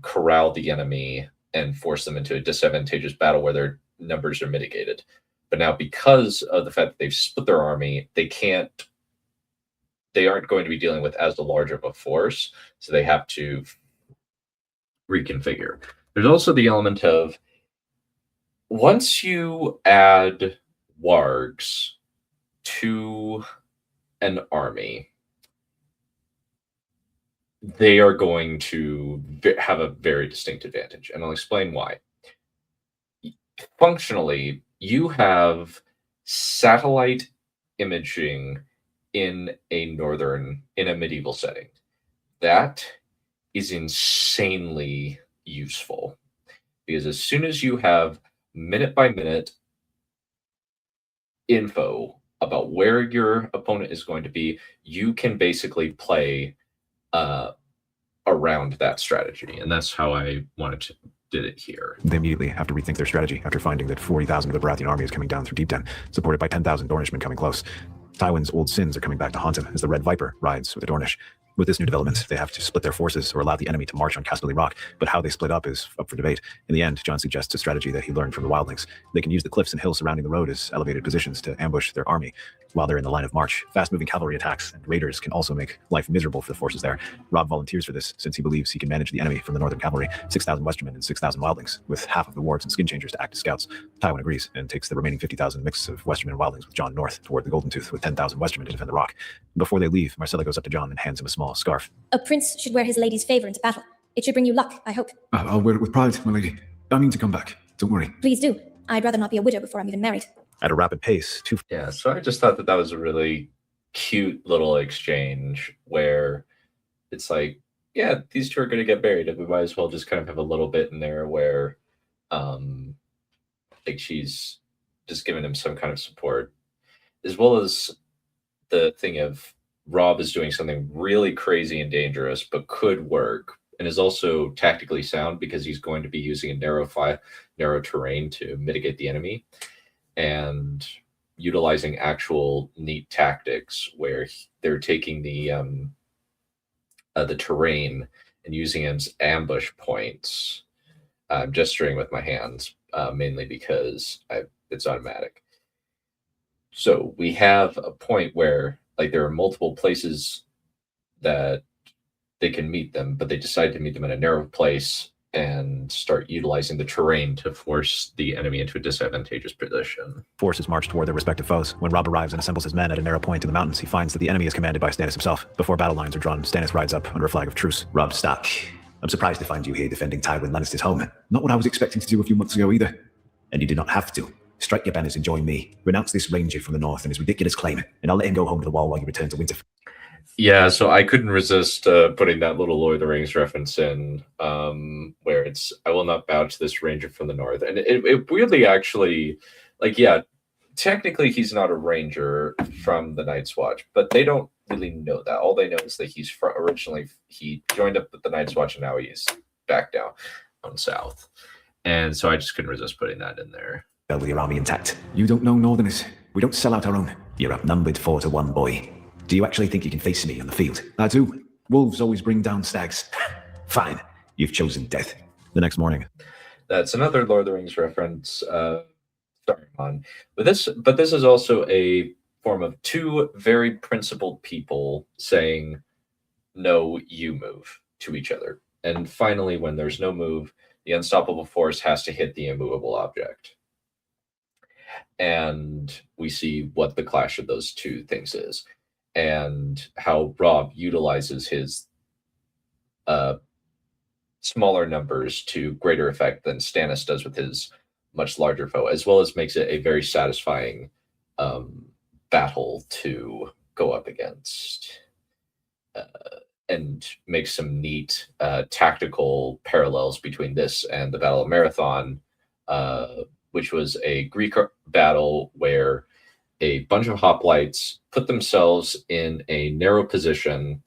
corral the enemy and force them into a disadvantageous battle where their numbers are mitigated. But now, because of the fact that they've split their army, they can't they aren't going to be dealing with as large of a force, so they have to reconfigure. There's also the element of once you add wargs to an army, they are going to have a very distinct advantage, and I'll explain why. Functionally, you have satellite imaging in a medieval setting. That is insanely useful, because as soon as you have minute by minute info about where your opponent is going to be, you can basically play around that strategy, and that's how I did it here. They immediately have to rethink their strategy after finding that 40,000 of the Baratheon army is coming down through Deep Den, supported by 10,000 Dornishmen coming close. Tywin's old sins are coming back to haunt him as the Red Viper rides with the Dornish. With this new development, they have to split their forces or allow the enemy to march on Casterly Rock, but how they split up is up for debate. In the end, Jon suggests a strategy that he learned from the wildlings. They can use the cliffs and hills surrounding the road as elevated positions to ambush their army while they're in the line of march. Fast-moving cavalry attacks and raiders can also make life miserable for the forces there. Robb volunteers for this since he believes he can manage the enemy from the northern cavalry, 6,000 Westermen and 6,000 wildlings, with half of the wargs and skin changers to act as scouts. Tywin agrees and takes the remaining 50,000 mix of Westermen and wildlings with Jon north toward the Golden Tooth with 10,000 Westermen to defend the rock. Before they leave, Marcella goes up to Jon and hands him a small scarf. A prince should wear his lady's favor into battle. It should bring you luck, I hope. I'll wear it with pride, my lady. I mean to come back. Don't worry. Please do. I'd rather not be a widow before I'm even married. At a rapid pace, Yeah, so I just thought that was a really cute little exchange where it's like, yeah, these two are going to get married, and we might as well just kind of have a little bit in there where, like, she's just giving him some kind of support, as well as the thing of Robb is doing something really crazy and dangerous, but could work, and is also tactically sound because he's going to be using a narrow terrain to mitigate the enemy, and utilizing actual neat tactics where they're taking the terrain and using it as ambush points. I'm gesturing with my hands, mainly because it's automatic. So we have a point where, like, there are multiple places that they can meet them, but they decide to meet them in a narrow place and start utilizing the terrain to force the enemy into a disadvantageous position. Forces march toward their respective foes. When Robb arrives and assembles his men at a narrow point in the mountains, he finds that the enemy is commanded by Stannis himself. Before battle lines are drawn, Stannis rides up under a flag of truce. Robb Stark, I'm surprised to find you here defending Tywin Lannister's home. Not what I was expecting to do a few months ago either. And you did not have to. Strike your banners and join me. Renounce this ranger from the north and his ridiculous claim, and I'll let him go home to the wall while you return to Winterfell. Yeah, so I couldn't resist putting that little Lord of the Rings reference in, where it's, I will not bow to this ranger from the north. And it weirdly actually, like, yeah, technically he's not a ranger from the Night's Watch, but they don't really know that. All they know is that he's originally, he joined up with the Night's Watch and now he's back down south. And so I just couldn't resist putting that in there. With your army intact. You don't know Northerners. We don't sell out our own. You're outnumbered 4-1, boy. Do you actually think you can face me on the field? I do. Wolves always bring down stags. Fine. You've chosen death. The next morning. That's another Lord of the Rings reference. Sorry, on. But this is also a form of two very principled people saying, no, you move to each other. And finally, when there's no move, the unstoppable force has to hit the immovable object. And we see what the clash of those two things is, and how Robb utilizes his smaller numbers to greater effect than Stannis does with his much larger foe, as well as makes it a very satisfying battle to go up against, and makes some neat tactical parallels between this and the Battle of Marathon, which was a Greek battle where a bunch of hoplites put themselves in a narrow position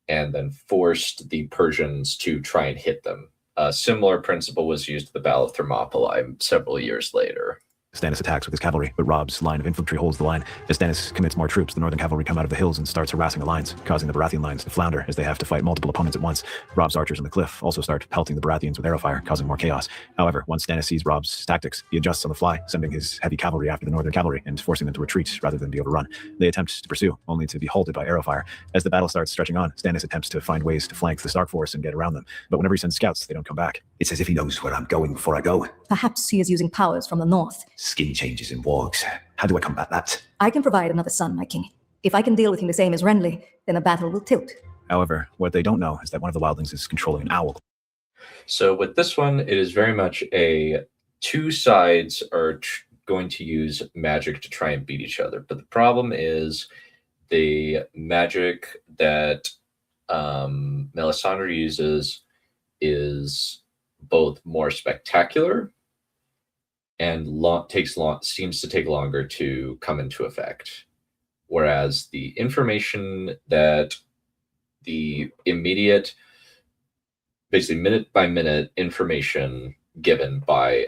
and then forced the Persians to try and hit them. A similar principle was used at the Battle of Thermopylae several years later. Stannis attacks with his cavalry, but Robb's line of infantry holds the line. As Stannis commits more troops, the northern cavalry come out of the hills and starts harassing the lines, causing the Baratheon lines to flounder as they have to fight multiple opponents at once. Robb's archers on the cliff also start pelting the Baratheons with arrow fire, causing more chaos. However, once Stannis sees Robb's tactics, he adjusts on the fly, sending his heavy cavalry after the northern cavalry and forcing them to retreat rather than be overrun. They attempt to pursue, only to be halted by arrow fire. As the battle starts stretching on, Stannis attempts to find ways to flank the Stark force and get around them, but whenever he sends scouts, they don't come back. It's as if he knows where I'm going before I go. Perhaps he is using powers from the north. Skin changes in wargs. How do I combat that? I can provide another son, my king. If I can deal with him the same as Renly, then the battle will tilt. However, what they don't know is that one of the wildlings is controlling an owl. So with this one, it is very much a two sides are going to use magic to try and beat each other. But the problem is the magic that Melisandre uses is both more spectacular and seems to take longer to come into effect. Whereas the information that the immediate, basically minute by minute information given by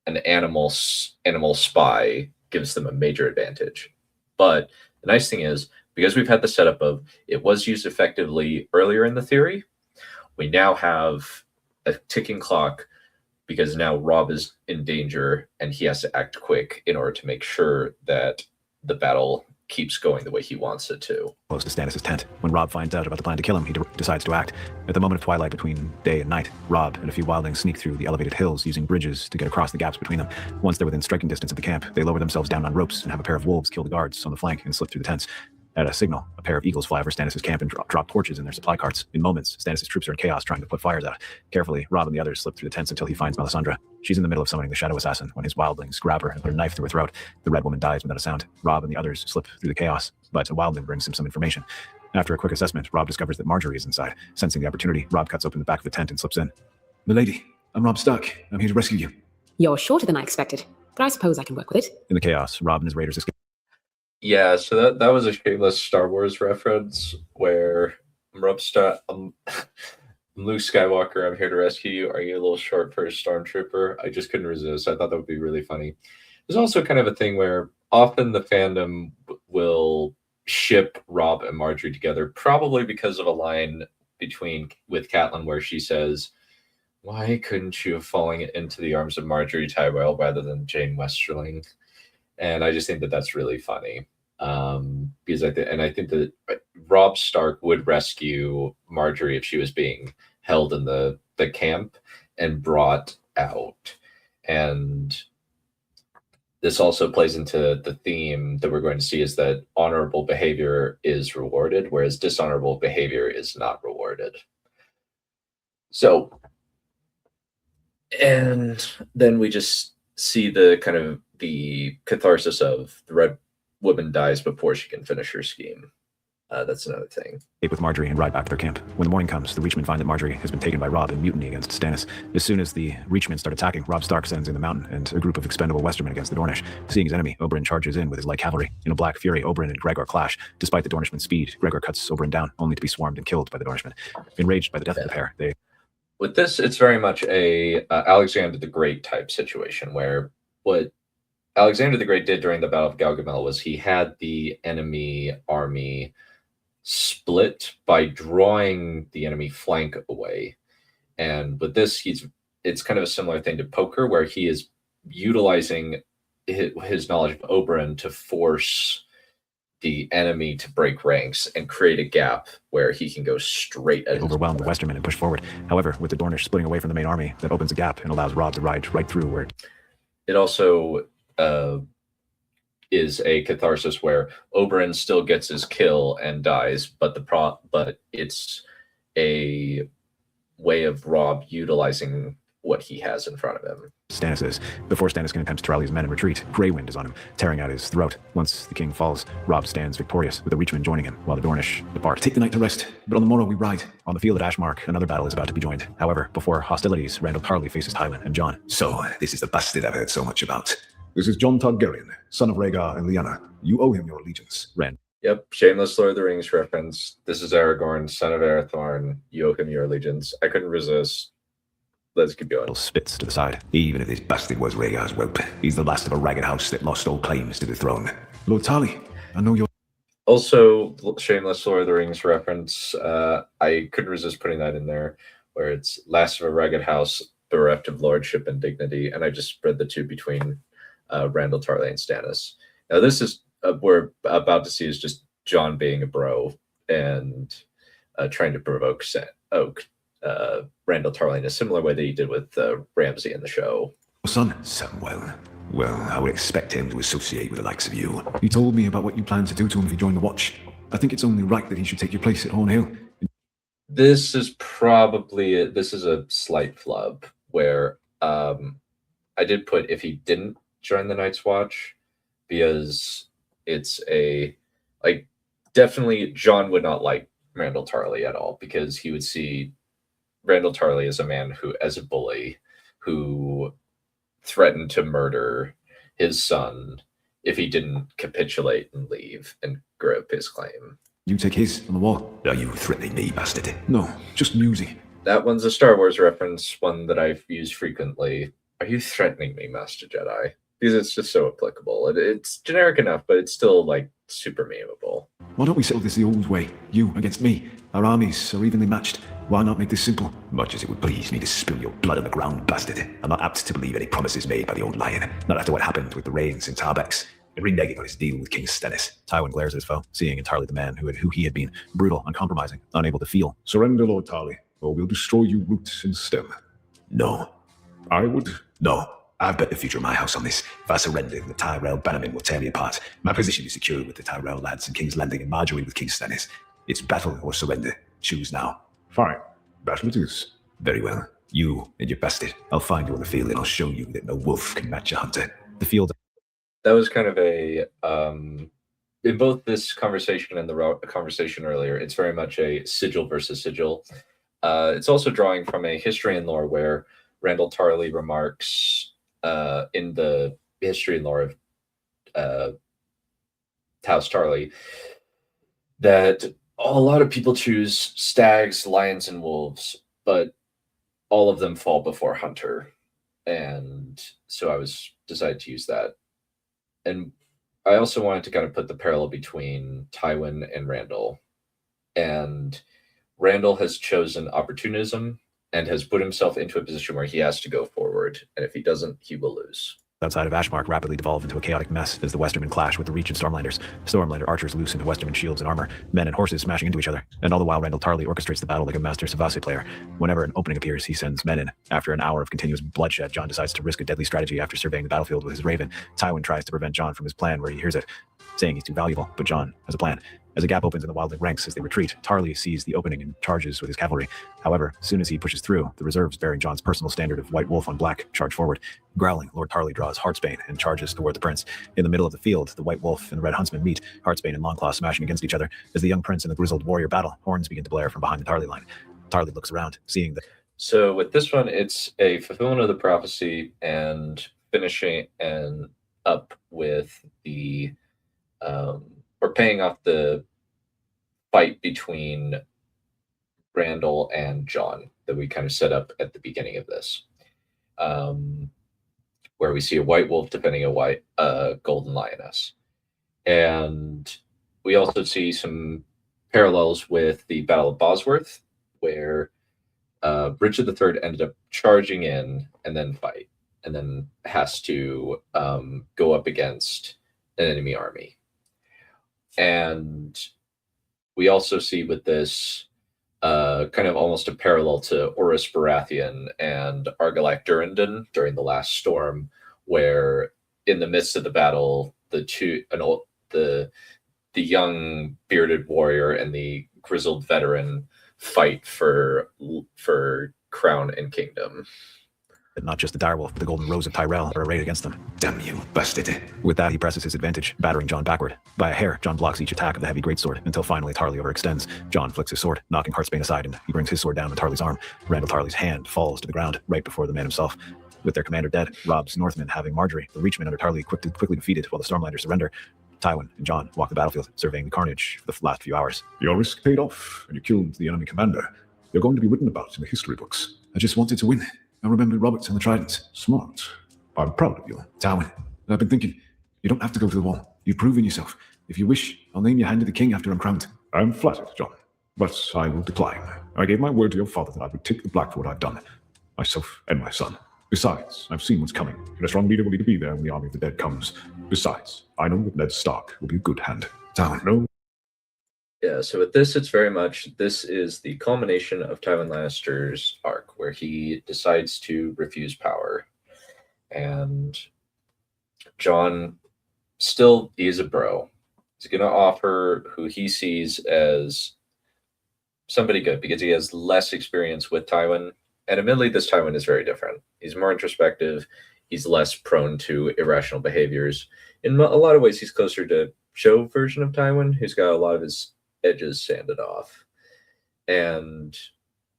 an animal spy gives them a major advantage. But the nice thing is, because we've had the setup of it was used effectively earlier in the theory, we now have a ticking clock because now Robb is in danger and he has to act quick in order to make sure that the battle keeps going the way he wants it to. Close to Stannis' tent. When Robb finds out about the plan to kill him, he decides to act. At the moment of twilight between day and night, Robb and a few wildlings sneak through the elevated hills using bridges to get across the gaps between them. Once they're within striking distance of the camp, they lower themselves down on ropes and have a pair of wolves kill the guards on the flank and slip through the tents. At a signal, a pair of eagles fly over Stannis' camp and drop torches in their supply carts. In moments, Stannis' troops are in chaos trying to put fires out. Carefully, Robb and the others slip through the tents until he finds Melisandre. She's in the middle of summoning the Shadow Assassin when his wildlings grab her and put a knife through her throat. The Red Woman dies without a sound. Robb and the others slip through the chaos, but a wildling brings him some information. After a quick assessment, Robb discovers that Margaery is inside. Sensing the opportunity, Robb cuts open the back of the tent and slips in. Milady, I'm Robb Stark. I'm here to rescue you. You're shorter than I expected, but I suppose I can work with it. In the chaos, Robb and his raiders escape. Yeah, so that was a shameless Star Wars reference where Luke Skywalker, I'm here to rescue you. Are you a little short for a stormtrooper? I just couldn't resist. I thought that would be really funny. There's also kind of a thing where often the fandom will ship Robb and Margaery together, probably because of a line with Catelyn where she says, "Why couldn't you have fallen into the arms of Margaery Tywin rather than Jane Westerling?" And I just think that that's really funny. Because I think that Robb Stark would rescue Margaery if she was being held in the camp and brought out. And this also plays into the theme that we're going to see is that honorable behavior is rewarded, whereas dishonorable behavior is not rewarded. So, and then we just see the kind of the catharsis of the Red Woman dies before she can finish her scheme. That's another thing. Escape with Margaery and ride back to their camp. When the morning comes, the Reachmen find that Margaery has been taken by Robb in mutiny against Stannis. As soon as the Reachmen start attacking, Robb Stark sends in the mountain and a group of expendable Westermen against the Dornish. Seeing his enemy, Oberyn charges in with his light cavalry. In a black fury, Oberyn and Gregor clash. Despite the Dornishmen's speed, Gregor cuts Oberyn down, only to be swarmed and killed by the Dornishmen. Enraged by the death of the pair, they... With this, it's very much a Alexander the Great type situation, where what Alexander the Great did during the Battle of Gaugamel was he had the enemy army split by drawing the enemy flank away. And with this, it's kind of a similar thing to poker, where he is utilizing his knowledge of Oberyn to force the enemy to break ranks and create a gap where he can go straight at overwhelm the Westermen and push forward. However, with the Dornish splitting away from the main army, that opens a gap and allows Robb to ride right through where... It also is a catharsis where Oberyn still gets his kill and dies, but it's a way of Robb utilizing what he has in front of him. Stannis is. Before Stannis can attempt to rally his men in retreat, Grey Wind is on him, tearing out his throat. Once the king falls, Robb stands victorious, with the Reachmen joining him, while the Dornish depart. Take the night to rest, but on the morrow we ride. On the field at Ashmark, another battle is about to be joined. However, before hostilities, Randall Tarley faces Tywin and Jon. So, this is the bastard I've heard so much about. This is Jon Targaryen, son of Rhaegar and Lyanna. You owe him your allegiance. Rand. Yep, shameless Lord of the Rings reference. This is Aragorn, son of Arathorn. You owe him your allegiance. I couldn't resist. let's keep going. Spits to the side. Even if this bastard was Rhaegar's whelp, he's the last of a ragged house that lost all claims to the throne. Lord Tarly, I know you're. Also, shameless Lord of the Rings reference. I couldn't resist putting that in there, where it's last of a ragged house, bereft of lordship and dignity, and I just spread the two between Randall Tarly and Stannis. Now, this is we're about to see is just Jon being a bro and trying to provoke Randall Tarly in a similar way that he did with Ramsay in the show. Son, Samwell. Well, I would expect him to associate with the likes of you. he told me about what you plan to do to him if he joined the Watch. I think it's only right that he should take your place at Horn Hill. This is probably this is a slight flub where I did put if he didn't join the Night's Watch, because it's definitely Jon would not like Randall Tarly at all, because he would see Randall Tarly as a man as a bully who threatened to murder his son if he didn't capitulate and leave and grow up his claim. You take his on the wall. Are you threatening me, bastard? No, just musing. That one's a Star Wars reference, one that I've used frequently. Are you threatening me, Master Jedi? Because it's just so applicable. It's generic enough, but it's still super memeable. Why don't we settle this the old way? You against me. Our armies are evenly matched. Why not make this simple? Much as it would please me to spill your blood on the ground, bastard, I'm not apt to believe any promises made by the old lion. Not after what happened with the Rains and Tarbex. And reneging on his deal with King Stannis. Tywin glares at his foe, seeing in Tarly the man who he had been, brutal, uncompromising, unable to feel. Surrender, Lord Tarly, or we'll destroy you roots and stem. No. I would. No. I've bet the future of my house on this. If I surrender, the Tyrell bannermen will tear me apart. My position is secure with the Tyrell lads and King's Landing and Marjorie with King Stannis. It's battle or surrender. Choose now. Fine. Battle it is. Very well. You and your bastard. I'll find you on the field and I'll show you that no wolf can match a hunter. The field. That was kind of a in both this conversation and the conversation earlier, it's very much a sigil versus sigil. It's also drawing from a history and lore where Randall Tarly remarks in the history and lore of House Tarly that a lot of people choose stags, lions, and wolves, but all of them fall before hunter. And so I decided to use that. And I also wanted to kind of put the parallel between Tywin and Randall. And Randall has chosen opportunism and has put himself into a position where he has to go forward. And if he doesn't, he will lose. Outside of Ashmark rapidly devolve into a chaotic mess as the Westermen clash with the Reach of Stormlanders. Stormlander archers loose into Westermen shields and armor, men and horses smashing into each other, and all the while Randall Tarly orchestrates the battle like a master Savase player. Whenever an opening appears, he sends men in. After an hour of continuous bloodshed, Jon decides to risk a deadly strategy after surveying the battlefield with his raven. Tywin tries to prevent Jon from his plan where he hears it, saying he's too valuable, but Jon has a plan. As a gap opens in the wildling ranks as they retreat, Tarly sees the opening and charges with his cavalry. However, as soon as he pushes through, the reserves bearing Jon's personal standard of white wolf on black charge forward. Growling, Lord Tarly draws Heartsbane and charges toward the prince. In the middle of the field, the white wolf and the red huntsman meet, Heartsbane and Longclaw smashing against each other. As the young prince and the grizzled warrior battle, horns begin to blare from behind the Tarly line. Tarly looks around, seeing that. So with this one, it's a fulfillment of the prophecy and finishing and up with the or paying off the fight between Randall and Jon that we kind of set up at the beginning of this, where we see a white wolf defending a golden lioness. And we also see some parallels with the Battle of Bosworth, where Richard III ended up charging in and then fight, and then has to go up against an enemy army. And we also see with this kind of almost a parallel to Orys Baratheon and Argilac Durrandon during the last storm, where in the midst of the battle, the young bearded warrior and the grizzled veteran fight for crown and kingdom. Not just the direwolf, but the golden rose of Tyrell are arrayed against them. Damn you, bastard. With that, he presses his advantage, battering Jon backward. By a hair, Jon blocks each attack of the heavy greatsword, until finally Tarly overextends. Jon flicks his sword, knocking Heartsbane aside, and he brings his sword down on Tarly's arm. Randall Tarly's hand falls to the ground, right before the man himself. With their commander dead, Robb's Northmen having Marjorie, the Reachmen under Tarly quickly defeated while the Stormlanders surrender. Tywin and Jon walk the battlefield, surveying the carnage for the last few hours. Your risk paid off, and you killed the enemy commander. You're going to be written about in the history books. I just wanted to win. I remember Roberts and the Tridents. Smart. I'm proud of you. Tywin, I've been thinking, you don't have to go to the wall. You've proven yourself. If you wish, I'll name your hand to the king after I'm crowned. I'm flattered, John, but I will decline. I gave my word to your father that I would take the black for what I've done. Myself and my son. Besides, I've seen what's coming, and a strong leader will need to be there when the army of the dead comes. Besides, I know that Ned Stark will be a good hand. Tywin, No. Yeah, so with this, it's very much, this is the culmination of Tywin Lannister's arc, where he decides to refuse power. And Jon still is a bro. He's going to offer who he sees as somebody good, because he has less experience with Tywin. And admittedly, this Tywin is very different. He's more introspective. He's less prone to irrational behaviors. In a lot of ways, he's closer to show version of Tywin, who's got a lot of his edges sanded off. And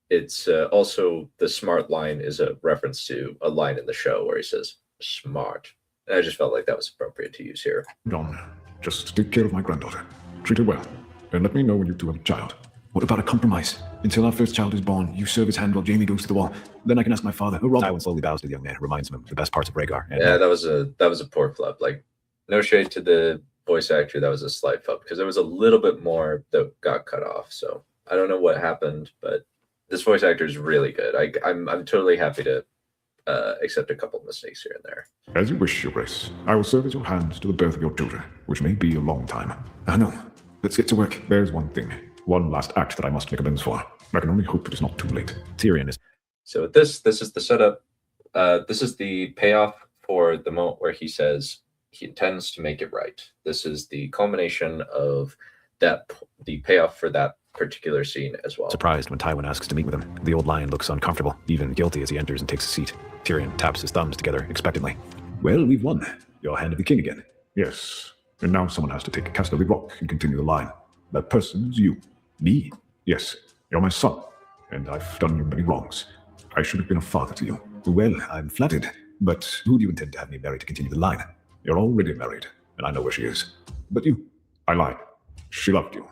it's also, the smart line is a reference to a line in the show where he says, smart. And I just felt like that was appropriate to use here. John, just take care of my granddaughter. Treat her well, and let me know when you two have a child. What about a compromise? Until our first child is born, you serve his hand while Jaime goes to the wall. Then I can ask my father. Tywin slowly bows to the young man, reminds him of the best parts of Rhaegar. And yeah, that was a poor flub. Like, no shade to the voice actor, that was a slight flub, because there was a little bit more that got cut off. So I don't know what happened, but this voice actor is really good. I'm totally happy to accept a couple of mistakes here and there. As you wish, Your Grace. I will serve as your hand to the birth of your daughter, which may be a long time. I know. Let's get to work. There's one thing. One last act that I must make amends for. I can only hope it is not too late. Tyrion is... So with this is the setup. This is the payoff for the moment where he says he intends to make it right. This is the culmination of that, the payoff for that particular scene as well. Surprised when Tywin asks to meet with him. The old lion looks uncomfortable, even guilty as he enters and takes a seat. Tyrion taps his thumbs together expectantly. Well, we've won. You're hand of the king again. Yes. And now someone has to take Casterly Rock and continue the line. That person is you. Me? Yes. You're my son. And I've done you many wrongs. I should have been a father to you. Well, I'm flattered. But who do you intend to have me marry to continue the line? You're already married, and I know where she is. But you, I lied. She loved you.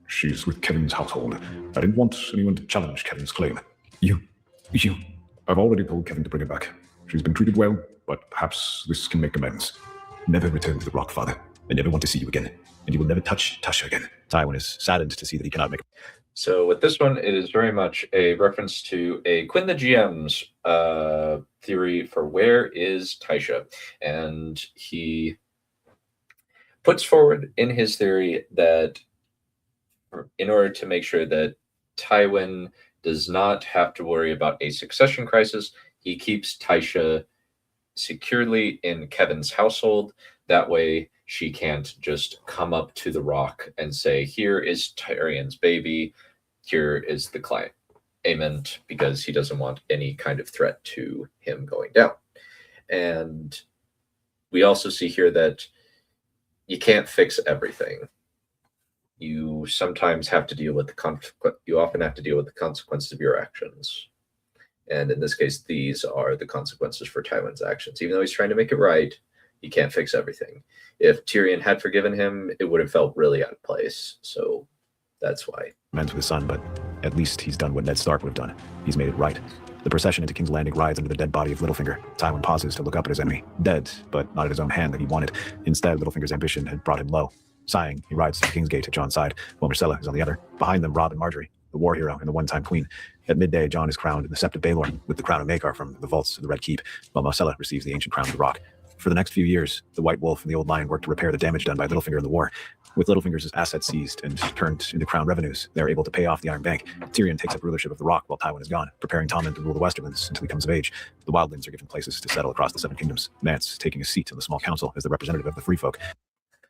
She's with Kevin's household. I didn't want anyone to challenge Kevin's claim. You. I've already told Kevin to bring her back. She's been treated well, but perhaps this can make amends. Never return to the Rock, Father. I never want to see you again. And you will never touch Tasha again. Tywin is saddened to see that he cannot make... So with this one, it is very much a reference to a Quinn the GM's theory for where is Tysha. And he puts forward in his theory that in order to make sure that Tywin does not have to worry about a succession crisis, he keeps Tysha securely in Kevin's household. That way she can't just come up to the Rock and say, here is Tyrion's baby, here is the client. Amen, because he doesn't want any kind of threat to him going down. And we also see here that you can't fix everything. You sometimes have to deal with you often have to deal with the consequences of your actions. And in this case, these are the consequences for Tywin's actions. Even though he's trying to make it right, he can't fix everything. If Tyrion had forgiven him, it would have felt really out of place. So that's why. Amends with his son, but at least he's done what Ned Stark would have done. He's made it right. The procession into King's Landing rides under the dead body of Littlefinger. Tywin pauses to look up at his enemy. Dead, but not at his own hand that he wanted. Instead, Littlefinger's ambition had brought him low. Sighing, he rides to the King's Gate at Jon's side, while Myrcella is on the other. Behind them, Robb and Marjorie, the war hero and the one-time queen. At midday, Jon is crowned in the Sept of Baelor with the crown of Maekar from the vaults of the Red Keep, while Myrcella receives the ancient crown of the Rock. For the next few years, the White Wolf and the Old Lion work to repair the damage done by Littlefinger in the war. With Littlefinger's assets seized and turned into crown revenues, they are able to pay off the Iron Bank. Tyrion takes up rulership of the Rock while Tywin is gone, preparing Tommen to rule the Westerlands until he comes of age. The Wildlings are given places to settle across the Seven Kingdoms, Mance taking a seat in the small council as the representative of the Free Folk.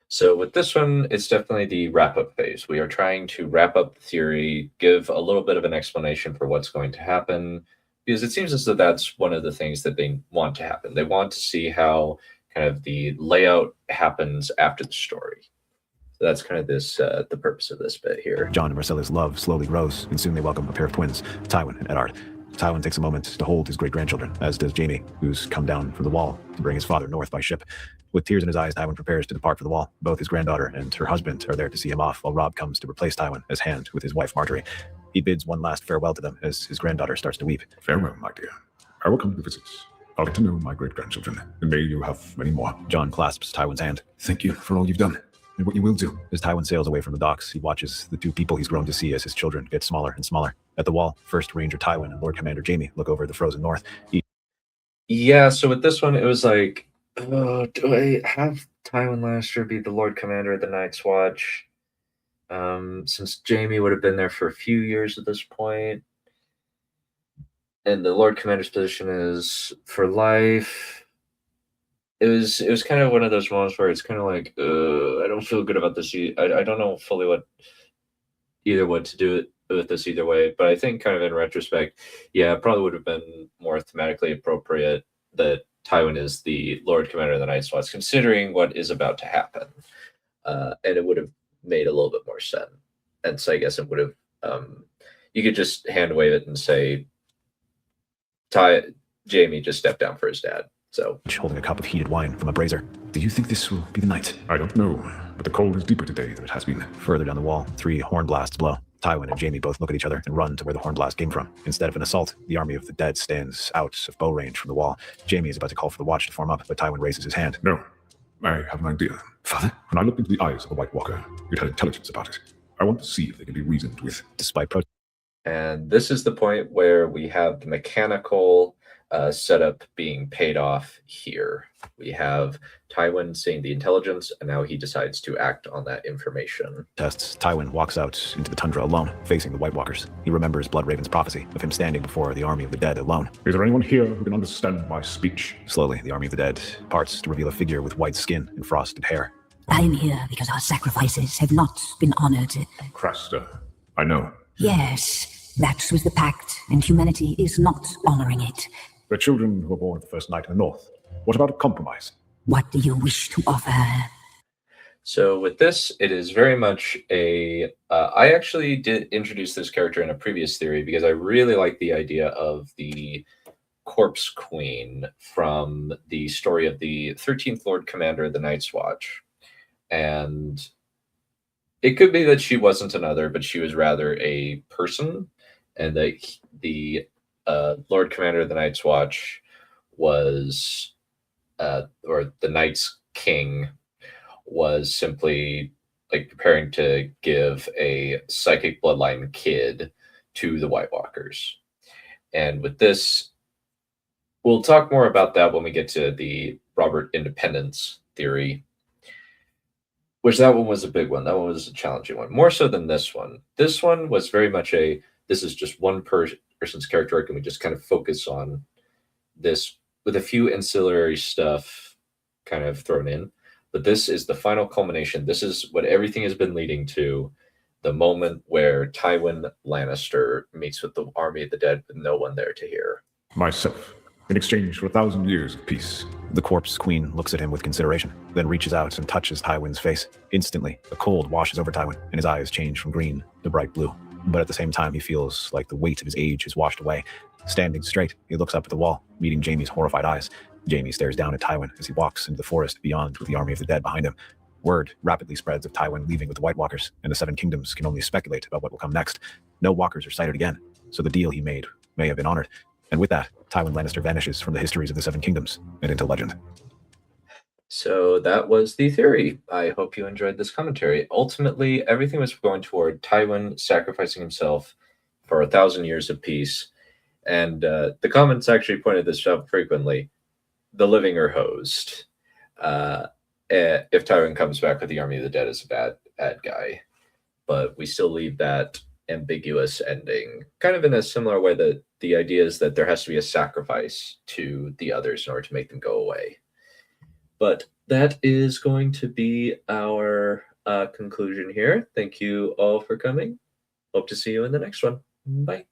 So with this one, it's definitely the wrap-up phase. We are trying to wrap up the theory, give a little bit of an explanation for what's going to happen, because it seems as though that's one of the things that they want to happen. They want to see how kind of the layout happens after the story. So that's kind of this the purpose of this bit here. Jon and Myrcella's love slowly grows, and soon they welcome a pair of twins, Tywin and Eddard. Tywin takes a moment to hold his great-grandchildren, as does Jaime, who's come down from the Wall to bring his father north by ship. With tears in his eyes, Tywin prepares to depart for the Wall. Both his granddaughter and her husband are there to see him off, while Robb comes to replace Tywin as hand with his wife Marjorie. He bids one last farewell to them as his granddaughter starts to weep. Farewell, my dear. I will come to visit. I'll get to know my great-grandchildren, and may you have many more. John clasps Tywin's hand. Thank you for all you've done, and what you will do. As Tywin sails away from the docks, he watches the two people he's grown to see as his children get smaller and smaller. At the wall, First Ranger Tywin and Lord Commander Jaime look over the frozen north. Yeah, so with this one, it was like, do I have Tywin Lannister be the Lord Commander of the Night's Watch? Since Jaime would have been there for a few years at this point, and the Lord Commander's position is for life. It was kind of one of those moments where it's kind of like, I don't feel good about this. I don't know fully what to do with this either way, but I think kind of in retrospect, yeah, it probably would have been more thematically appropriate that Tywin is the Lord Commander of the Night's Watch, considering what is about to happen, and it would have made a little bit more sense. And so I guess it would have, you could just hand wave it and say, Jaime just stepped down for his dad. So holding a cup of heated wine from a brazier. Do you think this will be the night? I don't know, but the cold is deeper today than it has been. Further down the wall, 3 horn blasts blow. Tywin and Jaime both look at each other and run to where the horn blast came from. Instead of an assault, the army of the dead stands out of bow range from the wall. Jaime is about to call for the watch to form up, but Tywin raises his hand. No, I have an idea. Father? When I looked into the eyes of the White Walker, it had intelligence about it. I want to see if they can be reasoned with. Despite and this is the point where we have the mechanical setup being paid off here. We have Tywin seeing the intelligence, and now he decides to act on that information. Tests, Tywin walks out into the tundra alone, facing the White Walkers. He remembers Bloodraven's prophecy of him standing before the army of the dead alone. Is there anyone here who can understand my speech? Slowly, the army of the dead parts to reveal a figure with white skin and frosted hair. I am here because our sacrifices have not been honored. Craster, I know. Yes, that was the pact, and humanity is not honoring it. The children who were born at the first night in the north. What about a compromise? What do you wish to offer? So with this, it is very much a... I actually did introduce this character in a previous theory because I really like the idea of the Corpse Queen from the story of the 13th Lord Commander of the Night's Watch. And it could be that she wasn't another, but she was rather a person, and that the Lord Commander of the Night's Watch was, or the Night's King was simply like preparing to give a psychic bloodline kid to the White Walkers. And with this, we'll talk more about that when we get to the Robert Independence theory, which that one was a big one. That one was a challenging one, more so than this one. This one was very much this is just one person's character arc, and we just kind of focus on this with a few ancillary stuff kind of thrown in. But this is the final culmination. This is what everything has been leading to, the moment where Tywin Lannister meets with the army of the dead with no one there to hear. Myself, in exchange for 1,000 years of peace. The Corpse Queen looks at him with consideration, then reaches out and touches Tywin's face. Instantly, a cold washes over Tywin, and his eyes change from green to bright blue. But at the same time, he feels like the weight of his age is washed away. Standing straight, he looks up at the wall, meeting Jaime's horrified eyes. Jaime stares down at Tywin as he walks into the forest beyond with the army of the dead behind him. Word rapidly spreads of Tywin leaving with the White Walkers, and the Seven Kingdoms can only speculate about what will come next. No walkers are sighted again, so the deal he made may have been honored. And with that, Tywin Lannister vanishes from the histories of the Seven Kingdoms and into legend. So that was the theory. I hope you enjoyed this commentary. Ultimately, everything was going toward Tywin sacrificing himself for 1,000 years of peace. And the comments actually pointed this out frequently. The living are hosed. If Tywin comes back with the army of the dead as a bad guy. But we still leave that ambiguous ending, kind of in a similar way that the idea is that there has to be a sacrifice to the others in order to make them go away. But that is going to be our conclusion here. Thank you all for coming. Hope to see you in the next one. Bye.